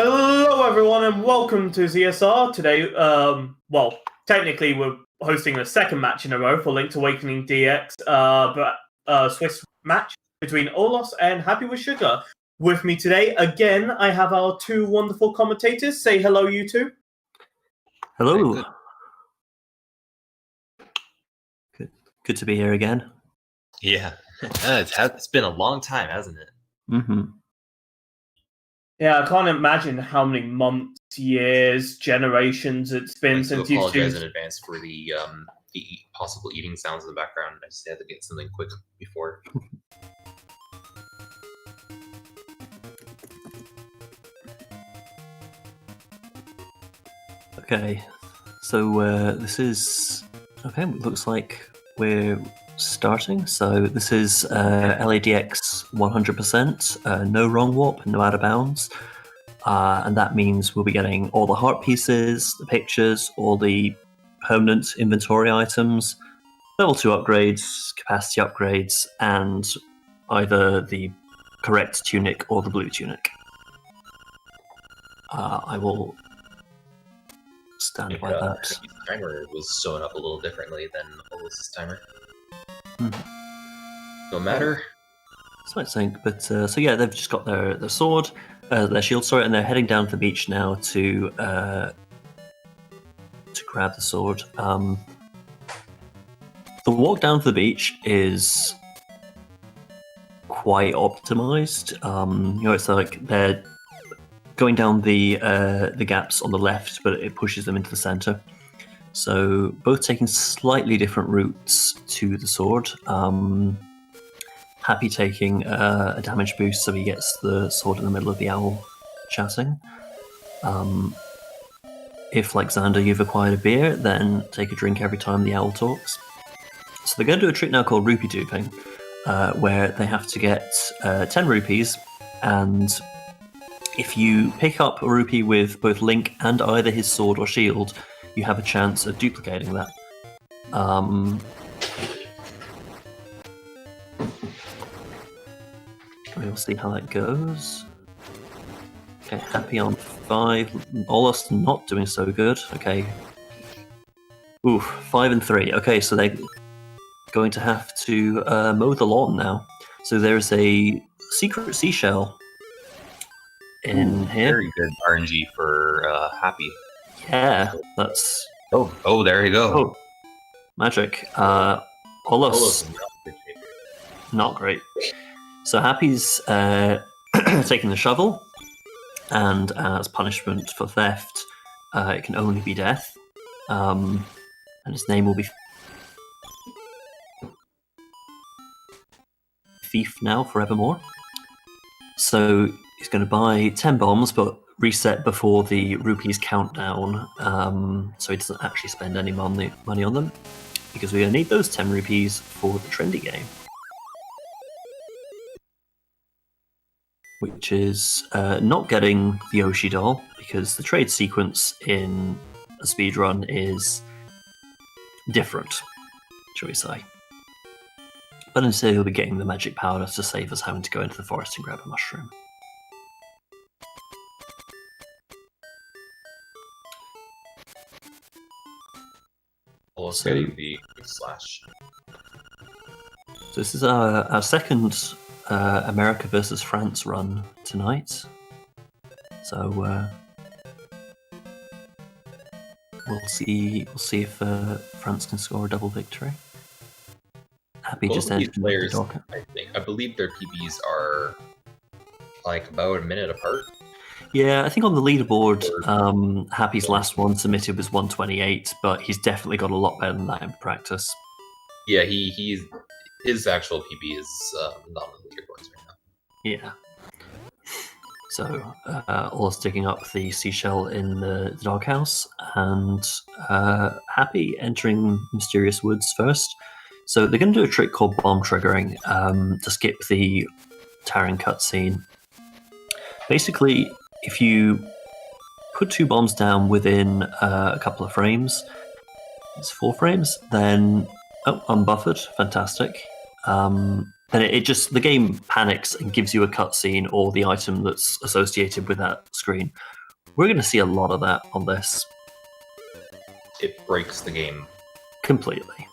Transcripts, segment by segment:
Hello everyone and welcome to ZSR. Today, well, technically we're hosting the second match in a row for Link's Awakening DX, Swiss match between aulos and happywithsugar. With me today, again, I have our two wonderful commentators. Say hello, you two. Hello. Good to be here again. Yeah, it's been a long time, hasn't it? Mm-hmm. Yeah, I can't imagine how many months, years, generations it's been since you've apologize in advance for the possible eating sounds in the background. I just had to get something quick before. Okay, so this is okay. It looks like we're starting. So this is LADX 100%, no wrong warp, no out of bounds, and that means we'll be getting all the heart pieces, the pictures, all the permanent inventory items, level 2 upgrades, capacity upgrades, and either the correct tunic or the blue tunic. I will stand by that. The timer was showing up a little differently than Olis's timer. No matter. So I think, but so yeah, they've just got their sword, their shield, sorry, and they're heading down to the beach now to grab the sword. The walk down to the beach is quite optimized. It's like they're going down the gaps on the left, but it pushes them into the center. So both taking slightly different routes to the sword. Happy taking a damage boost, so he gets the sword in the middle of the owl chatting. If, like Xander, you've acquired a beer, then take a drink every time the owl talks. So they're going to do a trick now called rupee duping, where they have to get 10 rupees, and if you pick up a rupee with both Link and either his sword or shield, you have a chance of duplicating that. We'll see how that goes. Okay, Happy on 5. Aulos not doing so good. Okay. Oof, 5 and 3. Okay, so they're going to have to mow the lawn now. So there's a secret seashell in here. Very good RNG for Happy. Yeah, that's... Oh, there you go. Oh, magic. Aulos, not great. So Happy's taking the shovel, and as punishment for theft, it can only be death. And his name will be Thief now, forevermore. So he's going to buy 10 bombs, but reset before the rupees countdown, so he doesn't actually spend any money on them, because we're going to need those 10 rupees for the trendy game, which is not getting the Yoshi doll, because the trade sequence in a speedrun is different, shall we say. But instead he'll be getting the magic powder to save us having to go into the forest and grab a mushroom. Also getting the slash. So this is our second America versus France run tonight. So we'll see if France can score a double victory. Happy just entered players, the dock. I believe their PBs are like about a minute apart. Yeah, I think on the leaderboard, Happy's last one submitted was 128, but he's definitely got a lot better than that in practice. Yeah, his actual PB is not on the leaderboards right now. Yeah. So, all sticking up the seashell in the doghouse, and Happy entering Mysterious Woods first. So they're going to do a trick called bomb triggering to skip the Taran cutscene. Basically, if you put 2 bombs down within a couple of frames, it's 4 frames, then unbuffered, fantastic. then it just the game panics and gives you a cutscene or the item that's associated with that screen. We're going to see a lot of that on this. It breaks the game Completely.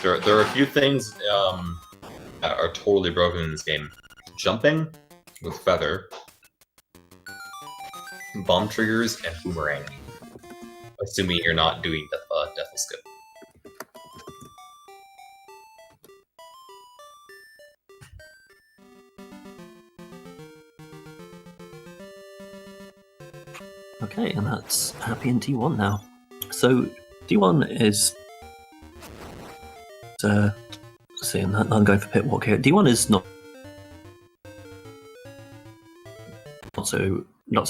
There are a few things that are totally broken in this game. Jumping with feather, bomb triggers, and boomerang. Assuming you're not doing Death Skip. Okay, and that's happy in D1 now. So D1 is seeing that I'm going for pit walk here. D1 is not so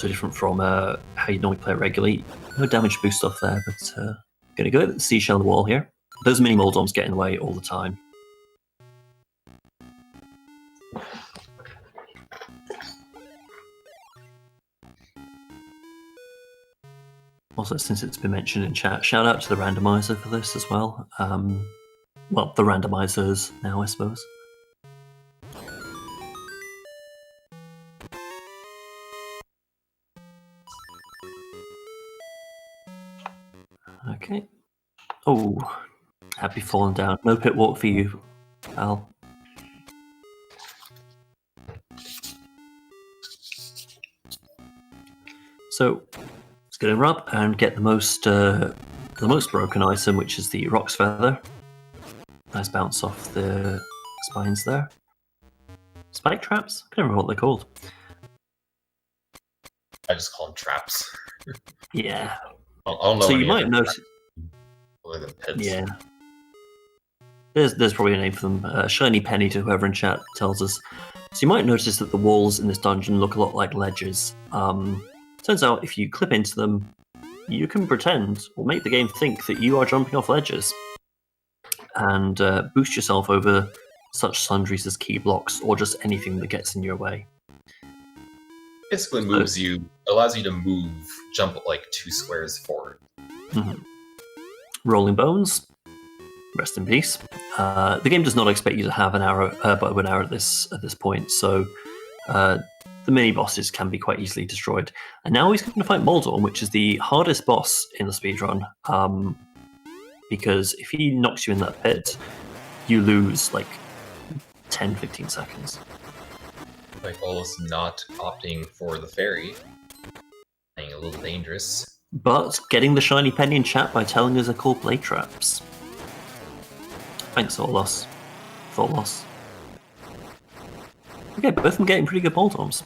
different from how you normally play it regularly. No damage boost off there, but gonna go with the Seashell on the wall here. Those mini Moldoms get in the way all the time. Also, since it's been mentioned in chat, shout out to the randomizer for this as well. Well, the randomizers now, I suppose. Okay. Oh, happy falling down. No pit walk for you, Al. So let's get him up and get the most broken item, which is the Rock's Feather. Nice bounce off the spines there. Spike traps? I can't remember what they're called. I just call them traps. Yeah. I don't know. So you might notice. Other than pits. Yeah. There's probably a name for them. Shiny penny to whoever in chat tells us. So you might notice that the walls in this dungeon look a lot like ledges. Turns out if you clip into them, you can pretend or make the game think that you are jumping off ledges and boost yourself over such sundries as key blocks or just anything that gets in your way. Basically allows you to jump like 2 squares forward. Mm-hmm. Rolling Bones, rest in peace. The game does not expect you to have an bow and arrow at this point, so the mini bosses can be quite easily destroyed. And now he's going to fight Moldorm, which is the hardest boss in the speedrun, because if he knocks you in that pit, you lose like 10-15 seconds. Like aulos not opting for the fairy, playing a little dangerous. But getting the shiny penny in chat by telling us they're called blade traps. Thanks, aulos. Thoughtless. Okay, both of them getting pretty good Moldorms.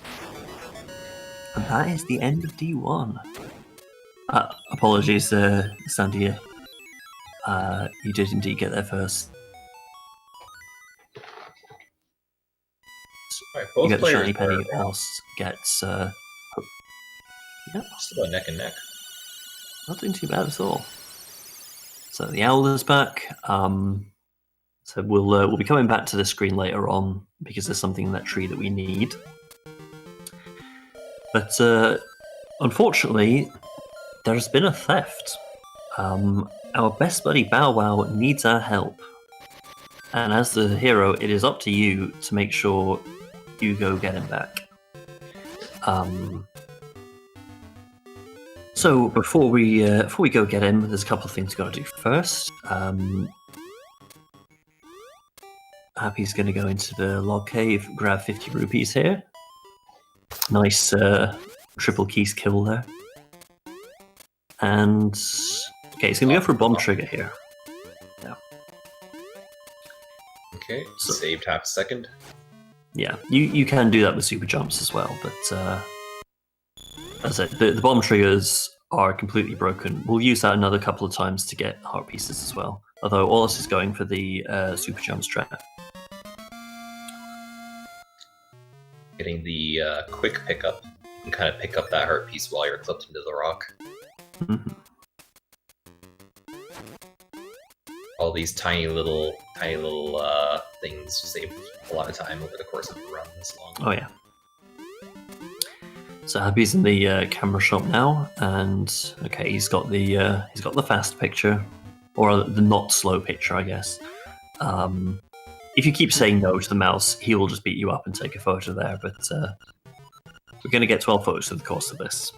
And that is the end of D1. Apologies, Sandy. You did indeed get there first. Right, You both get the players shiny penny, are aulos gets... yeah, just about neck and neck. not doing too bad at all. So the owl is back. So we'll be coming back to the screen later on because there's something in that tree that we need. But unfortunately, there's been a theft. Our best buddy Bow Wow needs our help. And as the hero, it is up to you to make sure you go get him back. So before we go get him, there's a couple of things we've got to do first. Happy's going to go into the log cave, grab 50 rupees here. Nice triple keys kill there. And okay, he's going to go for a bomb trigger here. Yeah. Okay, So- saved half a second. Yeah, you can do that with super jumps as well, but as I said, the bomb triggers are completely broken. We'll use that another couple of times to get heart pieces as well. Although aulos is going for the super jump strat. Getting the quick pickup and kind of pick up that heart piece while you're clipped into the rock. Mhm. All these tiny little things save a lot of time over the course of a run this long. Oh yeah. So Happy's in the camera shop now, and okay, he's got the fast picture, or the not slow picture, I guess. if you keep saying no to the mouse, he will just beat you up and take a photo there. But we're going to get 12 photos through the course of this.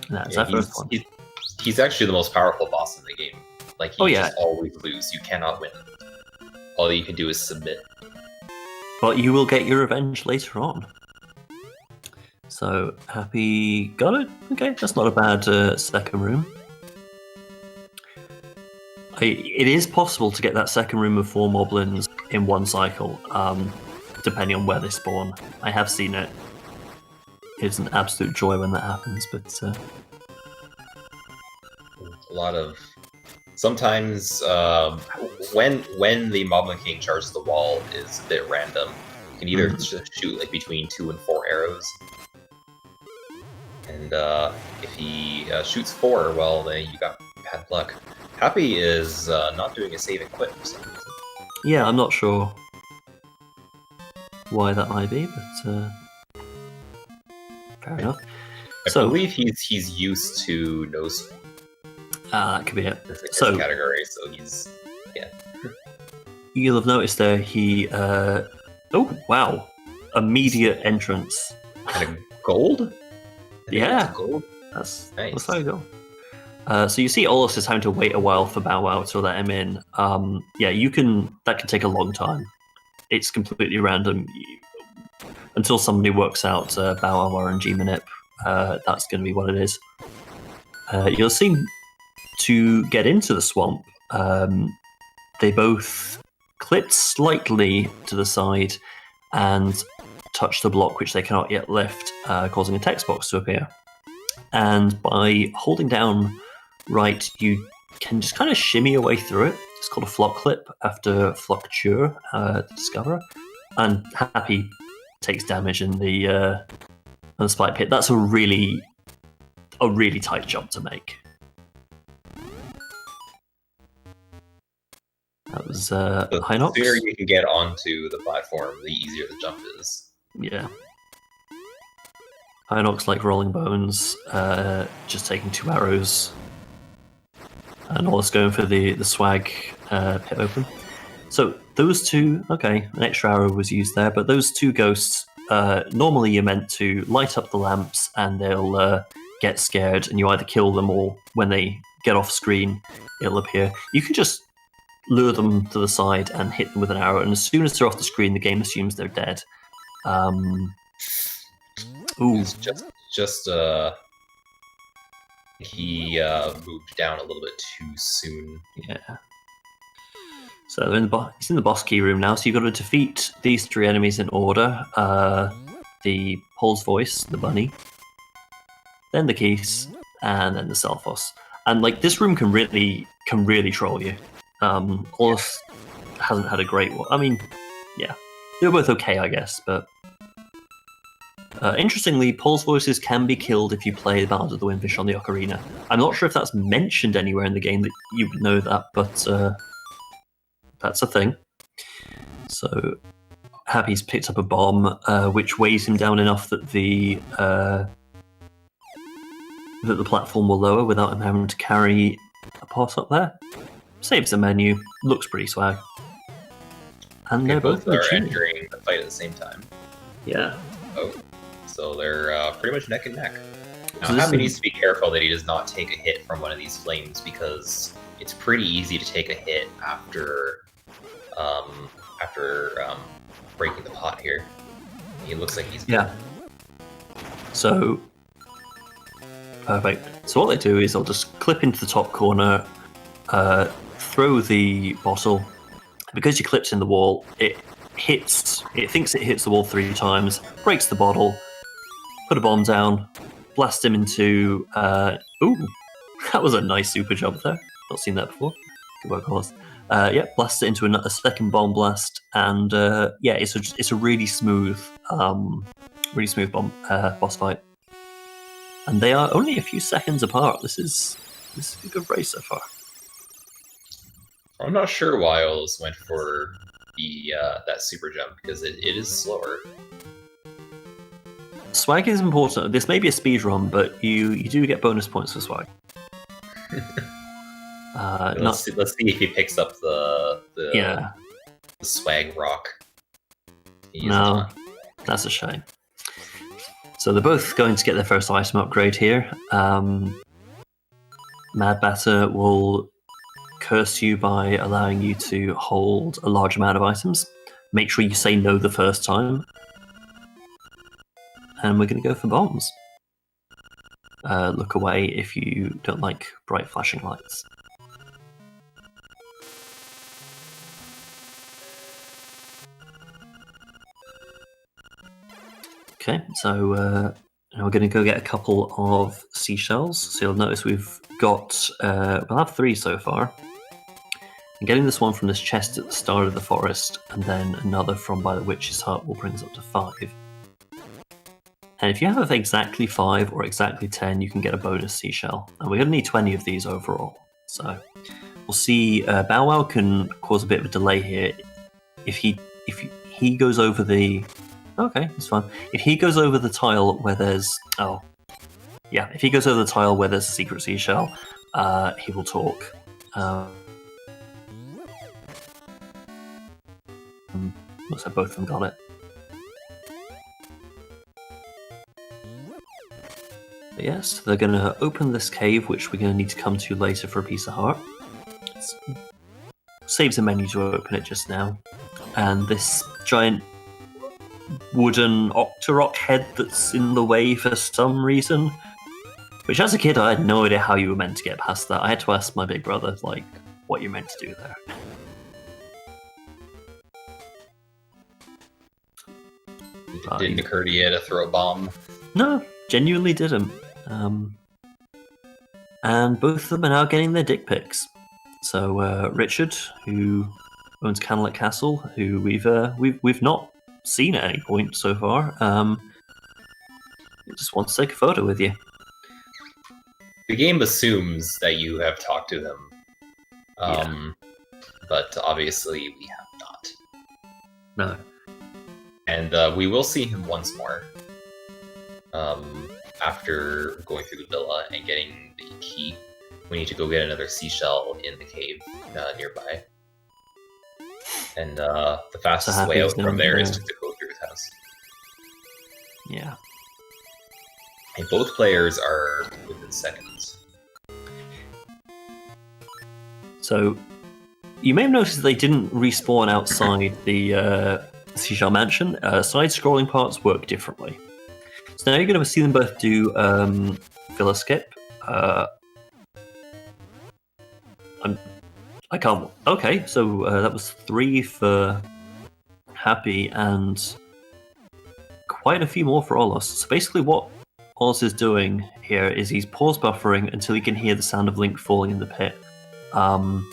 And that's our first one. He's actually the most powerful boss in the game. Like, you just always lose. You cannot win. All you can do is submit. But you will get your revenge later on. So, Happy got it? Okay, that's not a bad second room. It is possible to get that second room of 4 moblins in one cycle, depending on where they spawn. I have seen it. It's an absolute joy when that happens, but... A lot of... Sometimes, when the Moblin King charges the wall is a bit random. You can either shoot like between 2 and 4 arrows. And if he shoots 4, well, then you got bad luck. Happy is not doing a save and quit for some reason. Yeah, I'm not sure why that might be, but fair enough. I believe he's used to no. That could be it. So category, so he's You'll have noticed there he. Oh wow! Immediate entrance. And a gold. Yeah, gold. That's nice. That's how you go. So you see, aulos is having to wait a while for Bow Wow to let him in. Yeah, that can take a long time. It's completely random until somebody works out Bow Wow RNG minute. That's going to be what it is. You'll see. To get into the swamp, they both clip slightly to the side and touch the block which they cannot yet lift, causing a text box to appear. And by holding down right, you can just kind of shimmy your way through it. It's called a flock clip after Flockture, the Discoverer. And Happy takes damage in the spike pit. That's a really tight jump to make. That was Hinox. The sooner you can get onto the platform, the easier the jump is. Yeah. Hinox, like Rolling Bones, just taking 2 arrows. And aulos going for the swag pit open. So those two, okay, an extra arrow was used there, but those 2 ghosts, normally you're meant to light up the lamps and they'll get scared and you either kill them or when they get off screen, it'll appear. You can just lure them to the side and hit them with an arrow, and as soon as they're off the screen, the game assumes they're dead. It's just he moved down a little bit too soon. Yeah. So he's in the boss key room now, so you've got to defeat these 3 enemies in order. The Paul's Voice, the bunny, then the Keys, and then the Selphos. And like this room can really troll you. aulos hasn't had a great one. I mean, yeah, they're both okay, I guess, but interestingly, Paul's Voices can be killed if you play Ballad of the Windfish on the Ocarina. I'm not sure if that's mentioned anywhere in the game that you would know that, but that's a thing. So Happy's picked up a bomb, which weighs him down enough that the platform will lower without him having to carry a pot up there. Saves the menu, looks pretty swag. And they're both are entering the fight at the same time. Yeah. Oh, so they're pretty much neck and neck. Now, So Happy needs to be careful that he does not take a hit from one of these flames because it's pretty easy to take a hit after breaking the pot here. He looks like he's Yeah. So perfect. So what they do is they'll just clip into the top corner, throw the bottle. Because you clipped in the wall, it thinks it hits the wall 3 times, breaks the bottle, put a bomb down, blast him into... ooh, that was a nice super jump there. Not seen that before. Good work, aulos. Yeah, blast it into a second bomb blast, and yeah, it's a really smooth bomb boss fight. And they are only a few seconds apart. This is a good race so far. I'm not sure why aulos went for the that super jump because it is slower. Swag is important. This may be a speed run, but you do get bonus points for swag. Let's see if he picks up the yeah. the swag rock. No, that's a shame. So they're both going to get their first item upgrade here. Mad Batter will curse you by allowing you to hold a large amount of items. Make sure you say no the first time. And we're going to go for bombs. Look away if you don't like bright flashing lights. Okay, so now we're going to go get a couple of seashells. So you'll notice we've got, we'll have 3 so far. And getting this one from this chest at the start of the forest, and then another from by the witch's hut will bring us up to 5. And if you have exactly 5 or exactly 10, you can get a bonus seashell. And we're going to need 20 of these overall. So we'll see. Bow Wow can cause a bit of a delay here. If he goes over the... Okay, it's fine. If he goes over the tile where there's... Oh. Yeah, if he goes over the tile where there's a secret seashell, he will talk. Looks like both of them got it. But yes, they're going to open this cave, which we're going to need to come to later for a piece of heart. Saves a menu to open it just now. And this giant wooden Octorok head that's in the way for some reason. Which, as a kid, I had no idea how you were meant to get past that. I had to ask my big brother, like, what you're meant to do there. It didn't occur to you to throw a bomb? No, genuinely didn't. And both of them are now getting their dick pics. So Richard, who owns Candlelit Castle, who we've not seen at any point so far, just wants to take a photo with you. The game assumes that you have talked to him, but obviously we have not. No. And we will see him once more after going through the villa and getting the key. We need to go get another seashell in the cave nearby. And the fastest way out from there is just to go through his house. Yeah. And both players are within seconds. So, you may have noticed they didn't respawn outside the Seashell Mansion. Side-scrolling parts work differently. So now you're going to see them both do Villa Skip. I can't... Okay, so that was 3 for Happy and quite a few more for aulos. So basically what aulos is doing here is he's pause buffering until he can hear the sound of Link falling in the pit. And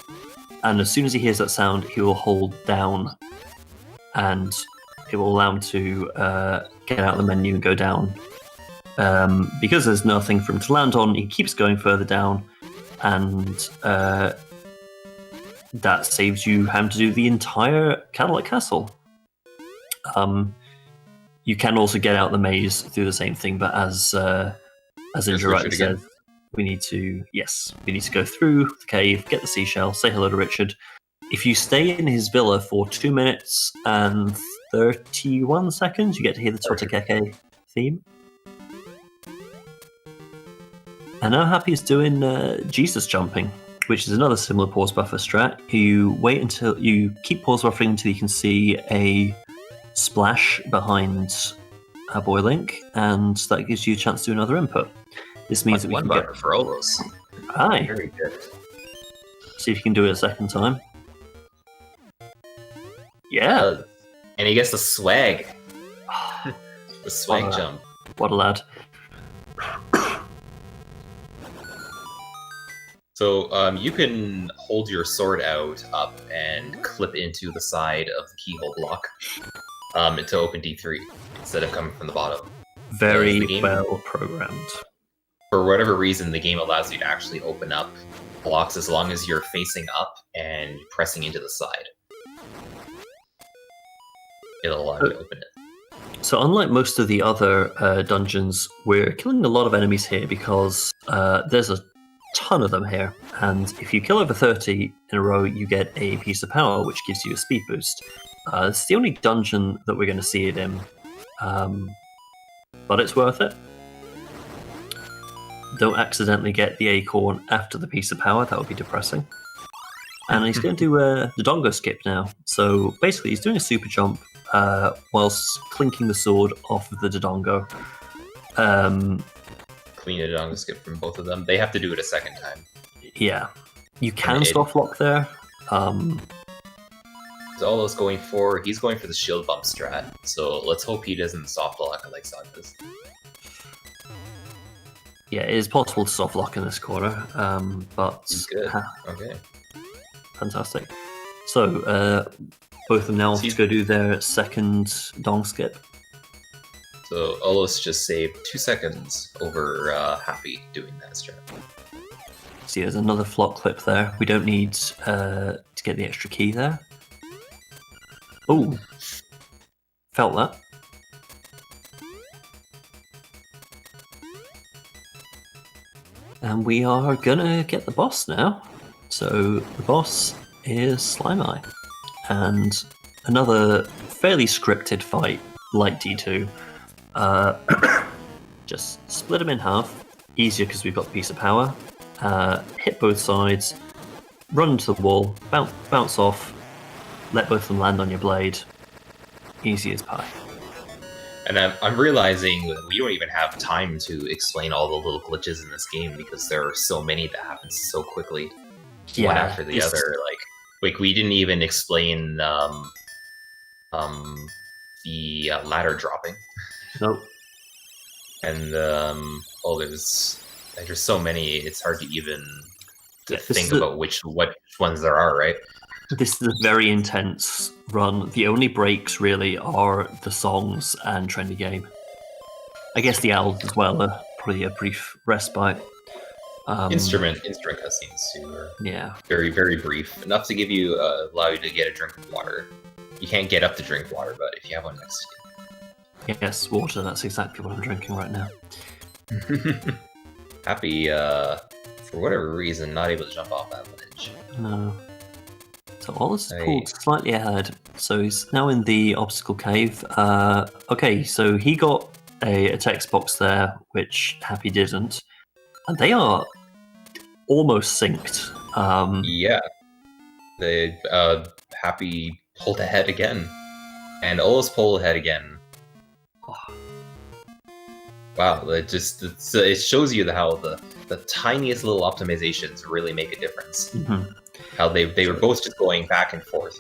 as soon as he hears that sound, he will hold down and it will allow him to get out of the menu and go down. Because there's nothing for him to land on, he keeps going further down, and that saves you having to do the entire Candlelit Castle. You can also get out the maze through the same thing, but as Indirect says, we need to go through the cave, get the seashell, say hello to Richard. If you stay in his villa for 2 minutes and 31 seconds, you get to hear the Totakeke theme. And now Happy is doing Jesus jumping, which is another similar pause buffer strat. You wait until you keep pause buffering until you can see a splash behind our boy Link, and that gives you a chance to do another input. This means that we can get for aulos. Aye. Very good. See if you can do it a second time. Yeah. And he gets the swag. The swag jump. What a lad. So you can hold your sword out up and clip into the side of the keyhole block to open D3 instead of coming from the bottom. Very well programmed. For whatever reason, the game allows you to actually open up blocks as long as you're facing up and pressing into the side. It'll allow you to open it. So unlike most of the other dungeons, we're killing a lot of enemies here because there's a ton of them here, and if you kill over 30 in a row, you get a piece of power which gives you a speed boost. It's the only dungeon that we're going to see it in, but it's worth it. Don't accidentally get the acorn after the piece of power, that would be depressing. And he's going to do the Dongo Skip now. So basically he's doing a super jump whilst clinking the sword off of the Dodongo. Clean a Dongo Skip from both of them. They have to do it a second time. Yeah. You can soft lock there. Aulos going for, he's going for the shield bump strat. So let's hope he doesn't soft lock like Sog does. Yeah, it is possible to soft lock in this corner, but good. Okay. Fantastic. So both of them now to go do their second Dong Skip. So Aulos just saved 2 seconds over Happy doing that strat. See, there's another flock clip there. We don't need to get the extra key there. Oh, felt that. And we are gonna get the boss now. So the boss is Slime Eye. And another fairly scripted fight like D2. Just split them in half. Easier because we've got the piece of power. Hit both sides. Run into the wall. Bounce off. Let both of them land on your blade. Easy as pie. And I'm realizing that we don't even have time to explain all the little glitches in this game because there are so many that happen so quickly, one after the other. Like we didn't even explain the ladder dropping. Nope. And there's so many. It's hard to even think about which ones there are, right? This is a very intense run. The only breaks really are the songs and trendy game. I guess the owls as well are probably a brief respite. Instrument cutscenes too are very, very brief. Enough to give you allow you to get a drink of water. You can't get up to drink water, but if you have one next to you. Yes, water, that's exactly what I'm drinking right now. Happy, for whatever reason, not able to jump off that ledge. No. So Aulos is pulled slightly ahead. So he's now in the obstacle cave. Okay, so he got a text box there, which Happy didn't. And they are almost synced. Yeah. They Happy pulled ahead again. And Aulos pulled ahead again. Wow, it shows you how the tiniest little optimizations really make a difference. Mm-hmm. How they were both just going back and forth,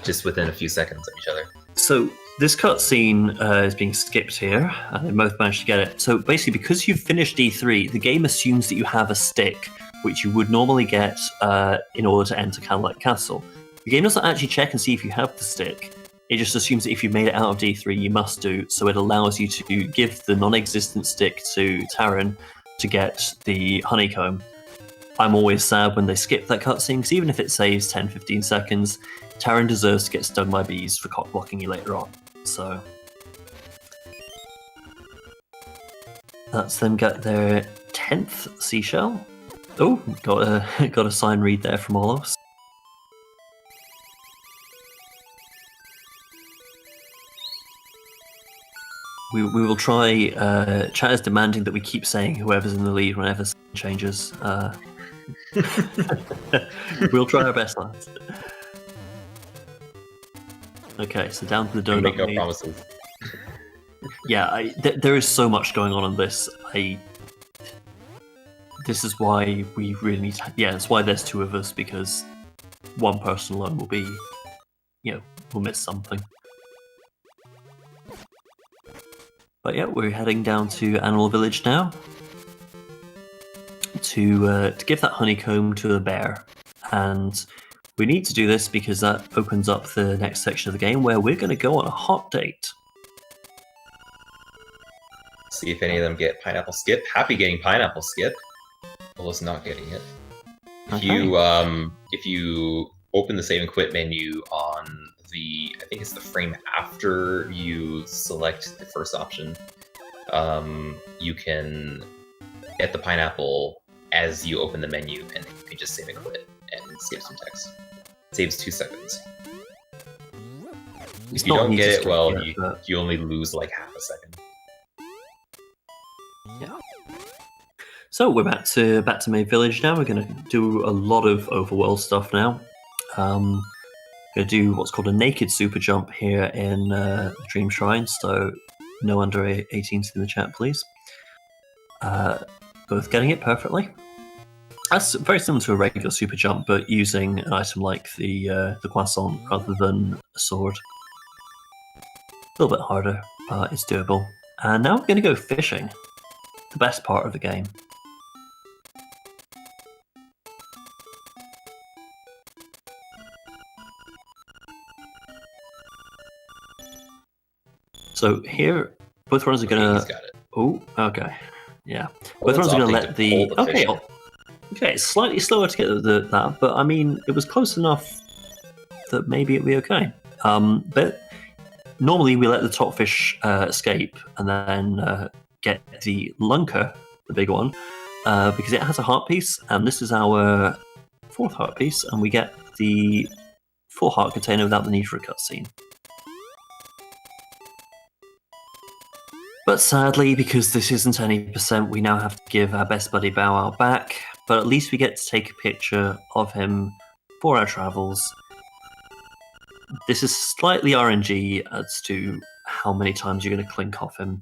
just within a few seconds of each other. So this cutscene is being skipped here, and they both managed to get it. So basically, because you've finished D3, the game assumes that you have a stick, which you would normally get in order to enter Candlelight Castle. The game doesn't actually check and see if you have the stick. It just assumes that if you've made it out of D3, you must do. So it allows you to give the non-existent stick to Taran to get the honeycomb. I'm always sad when they skip that cutscene, because even if it saves 10-15 seconds, Taran deserves to get stung by bees for cock-blocking you later on. So that's them get their 10th seashell. Oh, got a sign read there from Aulos. We will try. Chat is demanding that we keep saying whoever's in the lead whenever something changes. We'll try our best, lads. Okay, so down to the donut. Make no promises. Yeah, there is so much going on in this. This is why we really need to. Yeah, it's why there's two of us, because one person alone will be, we'll miss something. But yeah, we're heading down to Animal Village now to give that honeycomb to the bear, and we need to do this because that opens up the next section of the game where we're going to go on a hot date. See if any of them get Pineapple Skip. Happy getting Pineapple Skip. Aulos not getting it. If you open the save and quit menu on I think it's the frame after you select the first option, you can get the pineapple as you open the menu, and then you can just save and quit and save some text. It saves 2 seconds. If you don't get it, well, yet, you only lose like half a second. Yeah. So we're back to Main Village now. We're going to do a lot of overworld stuff now. Going to do what's called a naked super jump here in Dream Shrine. So no under 18s in the chat, please. Both getting it perfectly. That's very similar to a regular super jump, but using an item like the croissant rather than a sword. A little bit harder, but it's doable. And now we're going to go fishing. The best part of the game. So here, both runners are going He's to... got it. Oh, okay. Yeah. Well, Both runners are going to let the... pull the fish in. Okay, it's slightly slower to get that, but I mean, it was close enough that maybe it'll be okay. But normally we let the top fish escape and then get the lunker, the big one, because it has a heart piece, and this is our fourth heart piece, and we get the full heart container without the need for a cutscene. But sadly, because this isn't any percent, we now have to give our best buddy Bow Wow back, but at least we get to take a picture of him for our travels. This is slightly RNG as to how many times you're going to clink off him.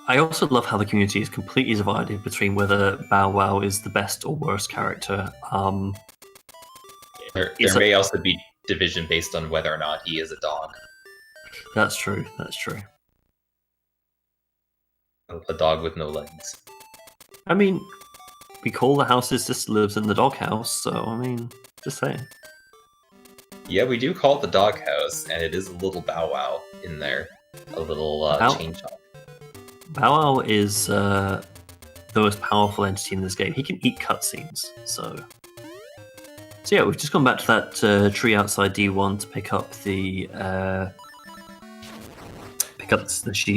I also love how the community is completely divided between whether Bow Wow is the best or worst character. There may also be division based on whether or not he is a dog. That's true, that's true. A dog with no legs. I mean, we call the house his sister lives in the doghouse, so I mean, just saying. Yeah, we do call it the doghouse, and it is a little Bow Wow in there. A little chain chomp. Bow Wow is the most powerful entity in this game. He can eat cutscenes, so yeah, we've just gone back to that tree outside D1 to pick up the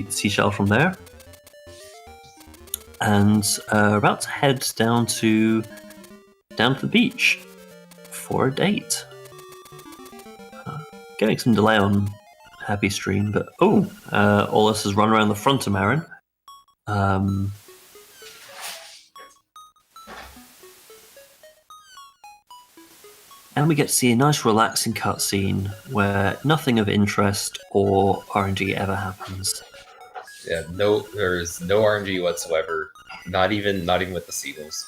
seashell from there, and about to head down to the beach for a date. Getting some delay on Happy Stream, but aulos has run around the front of Marin. And we get to see a nice relaxing cutscene where nothing of interest or RNG ever happens. Yeah, there's no RNG whatsoever. Not even with the seagulls.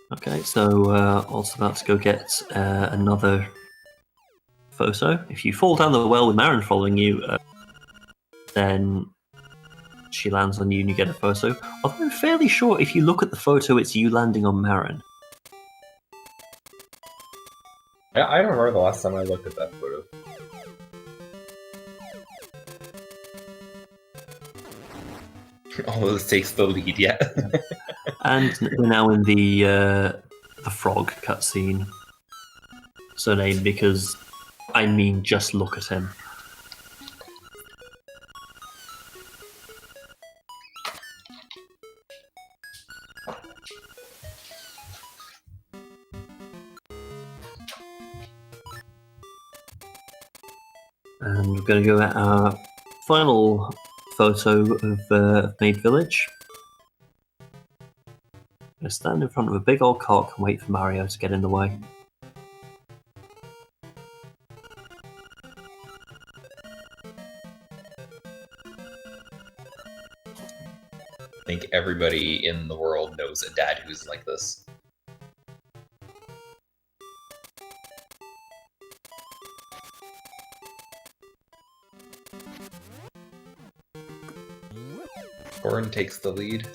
Okay, so also about to go get another photo. If you fall down the well with Marin following you, then she lands on you and you get a photo. Although I'm fairly sure if you look at the photo, it's you landing on Marin. I don't remember the last time I looked at that photo. Aulos takes the lead, yeah. And we're now in the frog cutscene. So named because, I mean, just look at him. And we're going to go at our final photo of Maid Village. I'm going to stand in front of a big old cock and wait for Mario to get in the way. I think everybody in the world knows a dad who's like this. Corin takes the lead.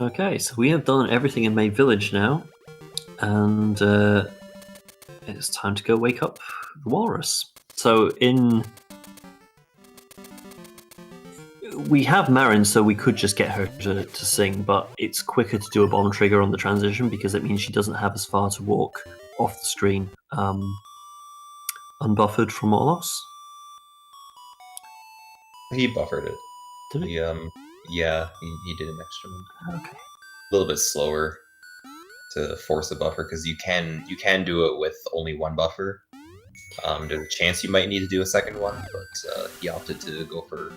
Okay, so we have done everything in Maid Village now, and it's it's time to go wake up the walrus. So we have Marin, so we could just get her to sing, but it's quicker to do a bomb trigger on the transition because it means she doesn't have as far to walk off the screen. Unbuffered from aulos. He buffered it. Did he? Yeah, he did an extra one. Okay. A little bit slower to force a buffer because you can do it with only one buffer. There's a chance you might need to do a second one, but he opted to go for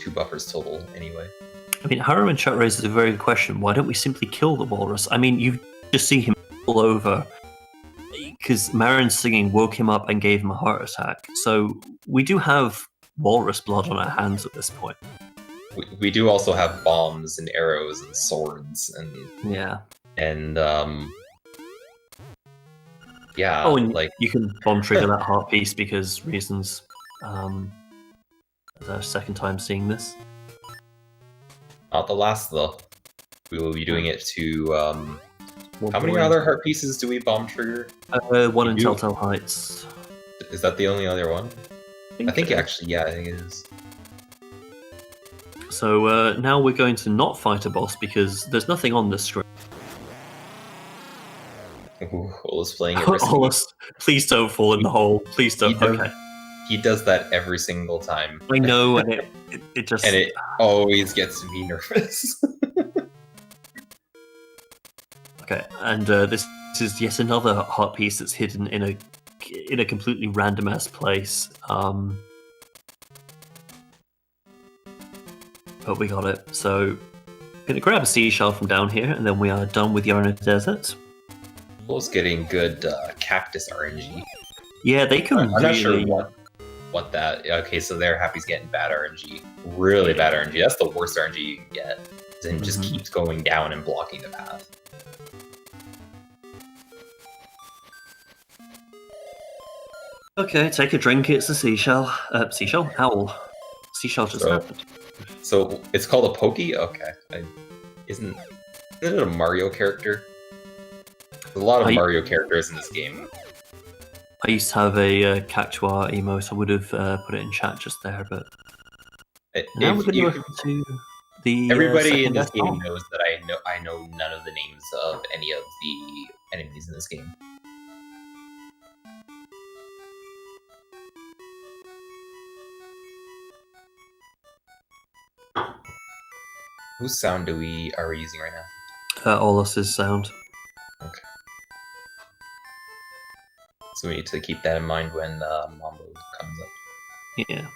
2 buffers total anyway. I mean, Haru in chat raises a very good question. Why don't we simply kill the walrus? I mean, you just see him all over because Marin's singing woke him up and gave him a heart attack. So we do have walrus blood on our hands at this point. We do also have bombs and arrows and swords and yeah. Oh, and like you can bomb trigger that heart piece because reasons. It's our second time seeing this. Not the last though. We will be doing it to how many other heart pieces do we bomb trigger? One in Telltale Heights. Is that the only other one? I think actually, yeah, I think it is. So now we're going to not fight a boss because there's nothing on this screen. Ola's playing it risky. Olaf, please don't fall in the hole. Please don't. He does that every single time. I know, and it just... And it always gets me nervous. Okay, and this is yet another heart piece that's hidden in a completely random-ass place. But we got it. So, I'm going to grab a seashell from down here, and then we are done with Yarna Desert. Ola's getting good cactus RNG. Yeah, they can I'm not sure what that... Okay, so they're Happy's getting bad RNG. Really bad RNG. That's the worst RNG you can get. And it just keeps going down and blocking the path. Okay, take a drink. It's a seashell. Seashell? Owl. Seashell just happened. So it's called a Pokey? Okay. Isn't it a Mario character? There's a lot of Mario characters in this game. I used to have a Cactuar emote. I would have put it in chat just there, but now we're going to go to the everybody in this game knows that I know none of the names of any of the enemies in this game. Whose sound are we using right now? Aulos' sound. Okay. So we need to keep that in mind when Mambo comes up. Yeah.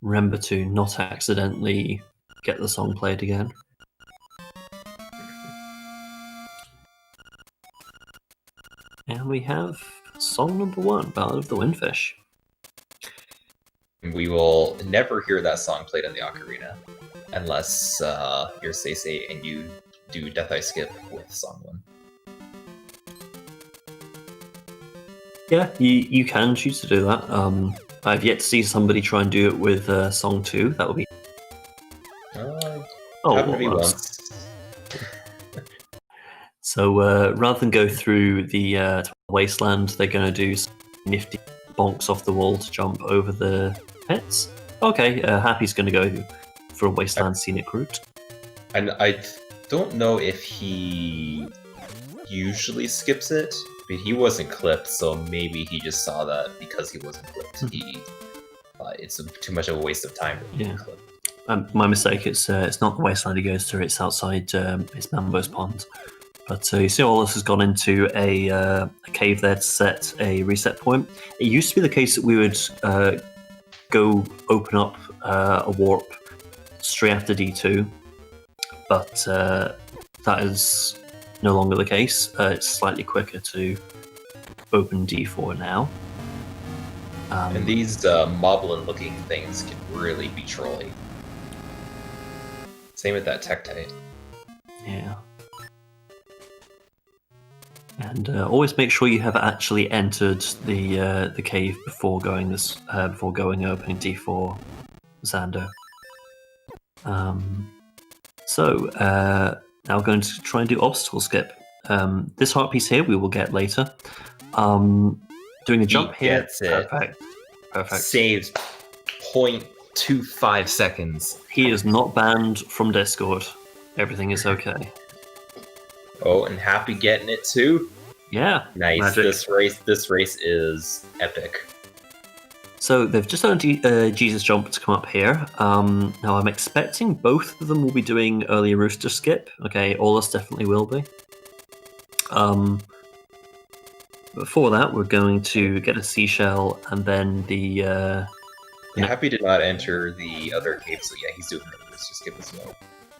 Remember to not accidentally get the song played again. And we have song number 1, Ballad of the Windfish. We will never hear that song played in the ocarina unless you're Seisei and you do Death Eye Skip with song 1. Yeah, you can choose to do that. I've yet to see somebody try and do it with song 2. That would be... happened to me once. So rather than go through the wasteland, they're going to do some nifty bonks off the wall to jump over the pits. Okay, Happy's going to go for a wasteland scenic route. And I don't know if he usually skips it. I mean, he wasn't clipped, so maybe he just saw that because he wasn't clipped. It's too much of a waste of time to be clipped. My mistake. It's not the wasteland he goes through. It's outside. It's Mambo's pond. But you see, Aulos has gone into a cave there to set a reset point. It used to be the case that we would go open up a warp straight after D2, but that is no longer the case. It's slightly quicker to open D4 now. And these moblin-looking things can really be trolly. Same with that Tektite. Yeah. And always make sure you have actually entered the cave before going opening D4 Xander. So now we're going to try and do obstacle skip. This heart piece here we will get later. Doing a jump here. Gets it. Perfect. Saves 0.25 seconds. He is not banned from Discord. Everything is okay. Oh, and Happy getting it too. Yeah. Nice. Magic. This race is epic. So they've just done Jesus Jump to come up here. Now I'm expecting both of them will be doing early Rooster Skip. Okay, aulos definitely will be. Before that, we're going to get a Seashell and then the... Happy did not enter the other cave, so yeah, he's doing early Rooster Skip as well.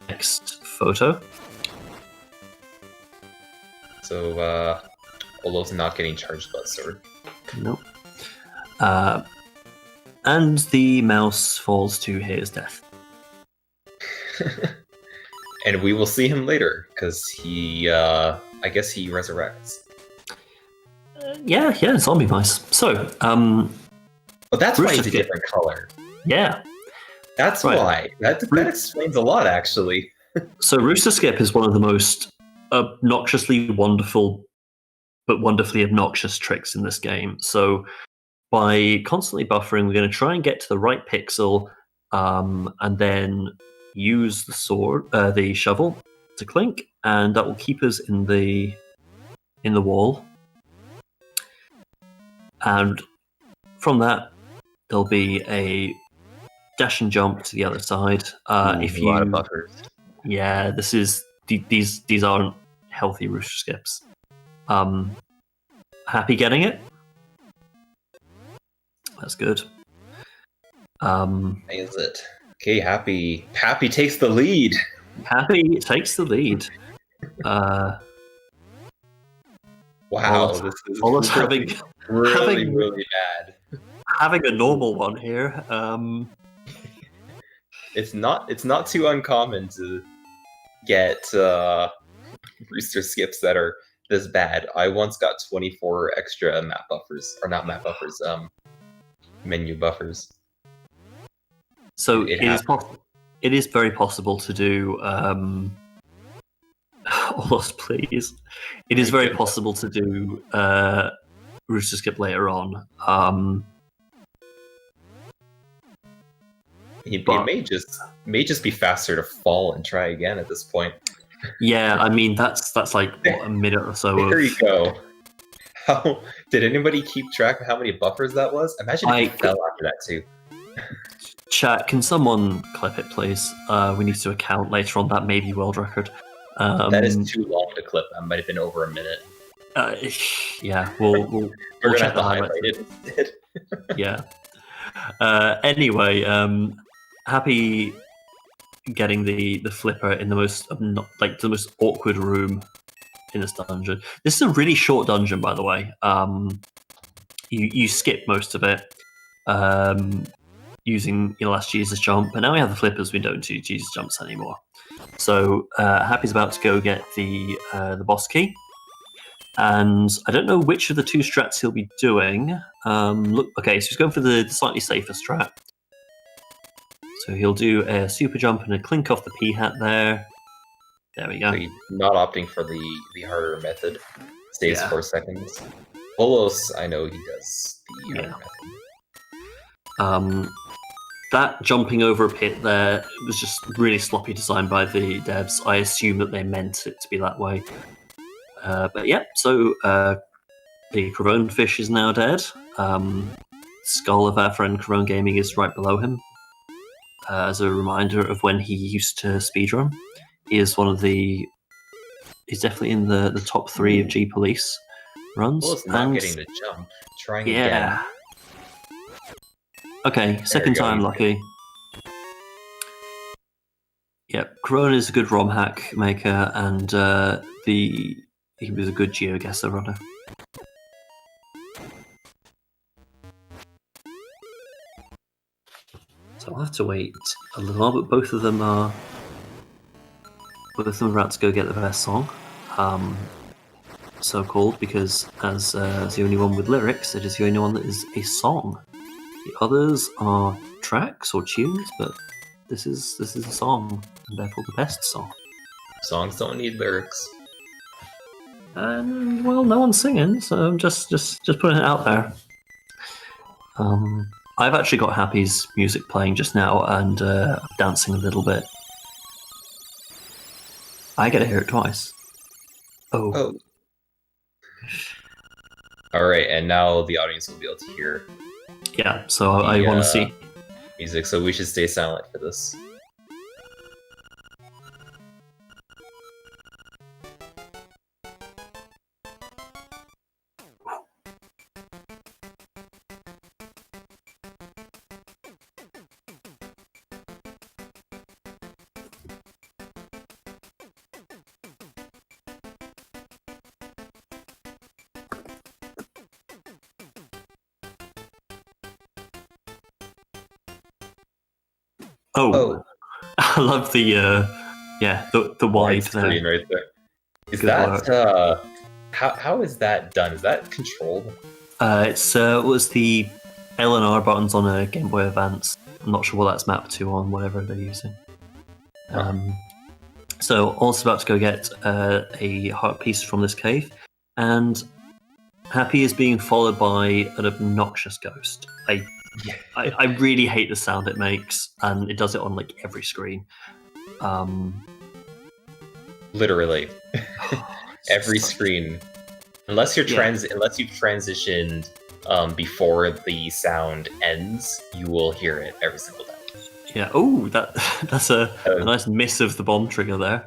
Next photo. So, aulos not getting charged by sword. Nope. And the mouse falls to his death. And we will see him later, because he, I guess he resurrects. Yeah, zombie mice. So, oh, that's why he's a Skip. different color. Yeah. That's Right. why. That explains a lot, actually. So Rooster Skip is one of the most obnoxiously wonderful, but wonderfully obnoxious tricks in this game. So by constantly buffering, we're going to try and get to the right pixel, and then use the shovel to clink, and that will keep us in the wall. And from that, there'll be a dash and jump to the other side. If a lot of you, buffers. yeah, this is these aren't healthy Rooster Skips. Happy getting it? That's good. Is it? Okay, Happy takes the lead. Happy takes the lead. Wow, Aulos- this is Aulos really, having- really bad. having a normal one here. It's not too uncommon to get Rooster Skips that are this bad. I once got 24 extra map buffers, or not map buffers, menu buffers. So It it is very possible to do. Aulos, please. It is very possible to do Rooster Skip later on. It But- may just be faster to fall and try again at this point. Yeah, I mean that's like what, a minute or so. There of, you go. How did anybody keep track of how many buffers that was? Imagine if he fell after that too. Chat, can someone clip it, please? We need to account later on. That may be world record. That is too long to clip. That might have been over a minute. Yeah, we'll We're gonna check have to the highlight highlights. it instead. Yeah. Anyway, Happy getting the flipper in the most the most awkward room in this dungeon. This is a really short dungeon, by the way. You skip most of it using your last Jesus jump, but now we have the flippers. We don't do Jesus jumps anymore. So Happy's about to go get the boss key, and I don't know which of the two strats he'll be doing. Okay, so he's going for the slightly safer strat. So he'll do a super jump and a clink off the P hat there. There we go. So he's not opting for the harder method. Stays Yeah. 4 seconds. aulos, I know he does the harder method. That jumping over a pit there was just really sloppy design by the devs. I assume that they meant it to be that way. But yeah, so the Crone fish is now dead. Skull of our friend Crone Gaming is right below him. As a reminder of when he used to speedrun. He is he's definitely in the top 3 of G Police runs. aulos not getting the jump. Trying again. Yeah. Okay, second time lucky. Yep, Corona is a good ROM hack maker, and he was a good GeoGuessr runner. So I'll have to wait a little while, but both of them are about to go get the best song. So called because as the only one with lyrics, it is the only one that is a song. The others are tracks or tunes, but this is a song, and therefore the best song. Songs don't need lyrics. Well, no one's singing, so I'm just putting it out there. I've actually got Happy's music playing just now, and dancing a little bit. I get to hear it twice. Oh. All right, and now the audience will be able to hear. Yeah, so I want to see music. So we should stay silent for this. Oh. I love the wide screen right there. Is Good that work. how is that done? Is that controlled? It was the L and R buttons on a Game Boy Advance. I'm not sure what that's mapped to on whatever they're using. So also about to go get a heart piece from this cave, and Happy is being followed by an obnoxious ghost. I really hate the sound it makes, and it does it on like every screen. Literally, every screen, unless you've transitioned before the sound ends, you will hear it every single time. Yeah. Oh, that's a nice miss of the bomb trigger there.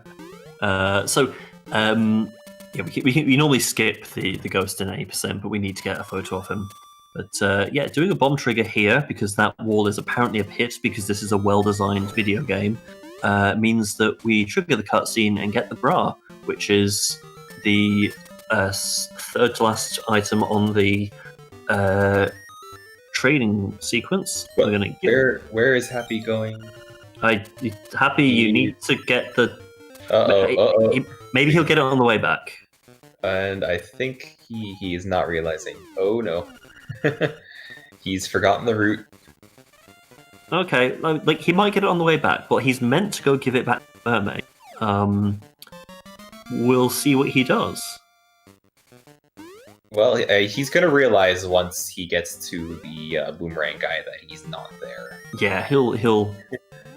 We normally skip the ghost in 80%, but we need to get a photo of him. But doing a bomb trigger here, because that wall is apparently a pit, because this is a well-designed video game, means that we trigger the cutscene and get the bra, which is the third to last item on the trading sequence. Well, we're gonna where is Happy going? Happy, you need to get the. Maybe he'll get it on the way back. And I think he is not realizing. Oh no. He's forgotten the route. Okay, like he might get it on the way back, but he's meant to go give it back to the mermaid. We'll see what he does. Well, he's gonna realize once he gets to the boomerang guy that he's not there. Yeah, he'll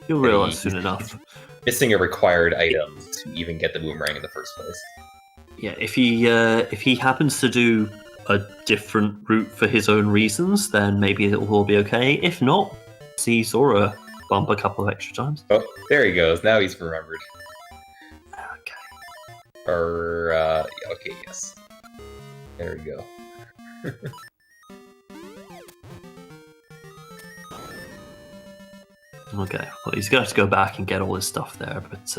realize soon enough. Missing a required item to even get the boomerang in the first place. Yeah, if he happens to do a different route for his own reasons, then maybe it'll all be okay. If not, see Sora bump a couple of extra times. Oh, there he goes. Now he's remembered. Okay. Okay, yes. There we go. Okay, well, he's going to have to go back and get all his stuff there, but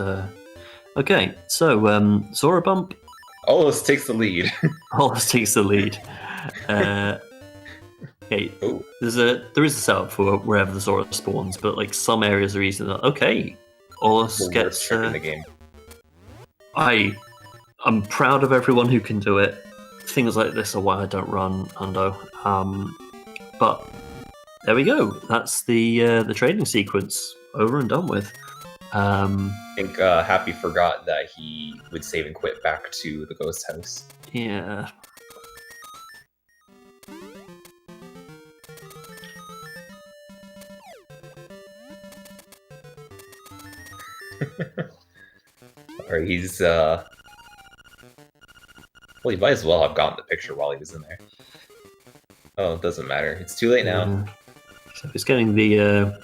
okay, so Sora bump. Aulos takes the lead. Aulos takes the lead. Okay, there is a setup for wherever the Zora spawns, but like some areas are easy. Okay, Aulos gets in the game. I'm proud of everyone who can do it. Things like this are why I don't run Undo. But there we go. That's the trading sequence over and done with. I think Happy forgot that he would save and quit back to the ghost house. Yeah. Or he's well, he might as well have gotten the picture while he was in there. Oh, it doesn't matter. It's too late now. So he's getting the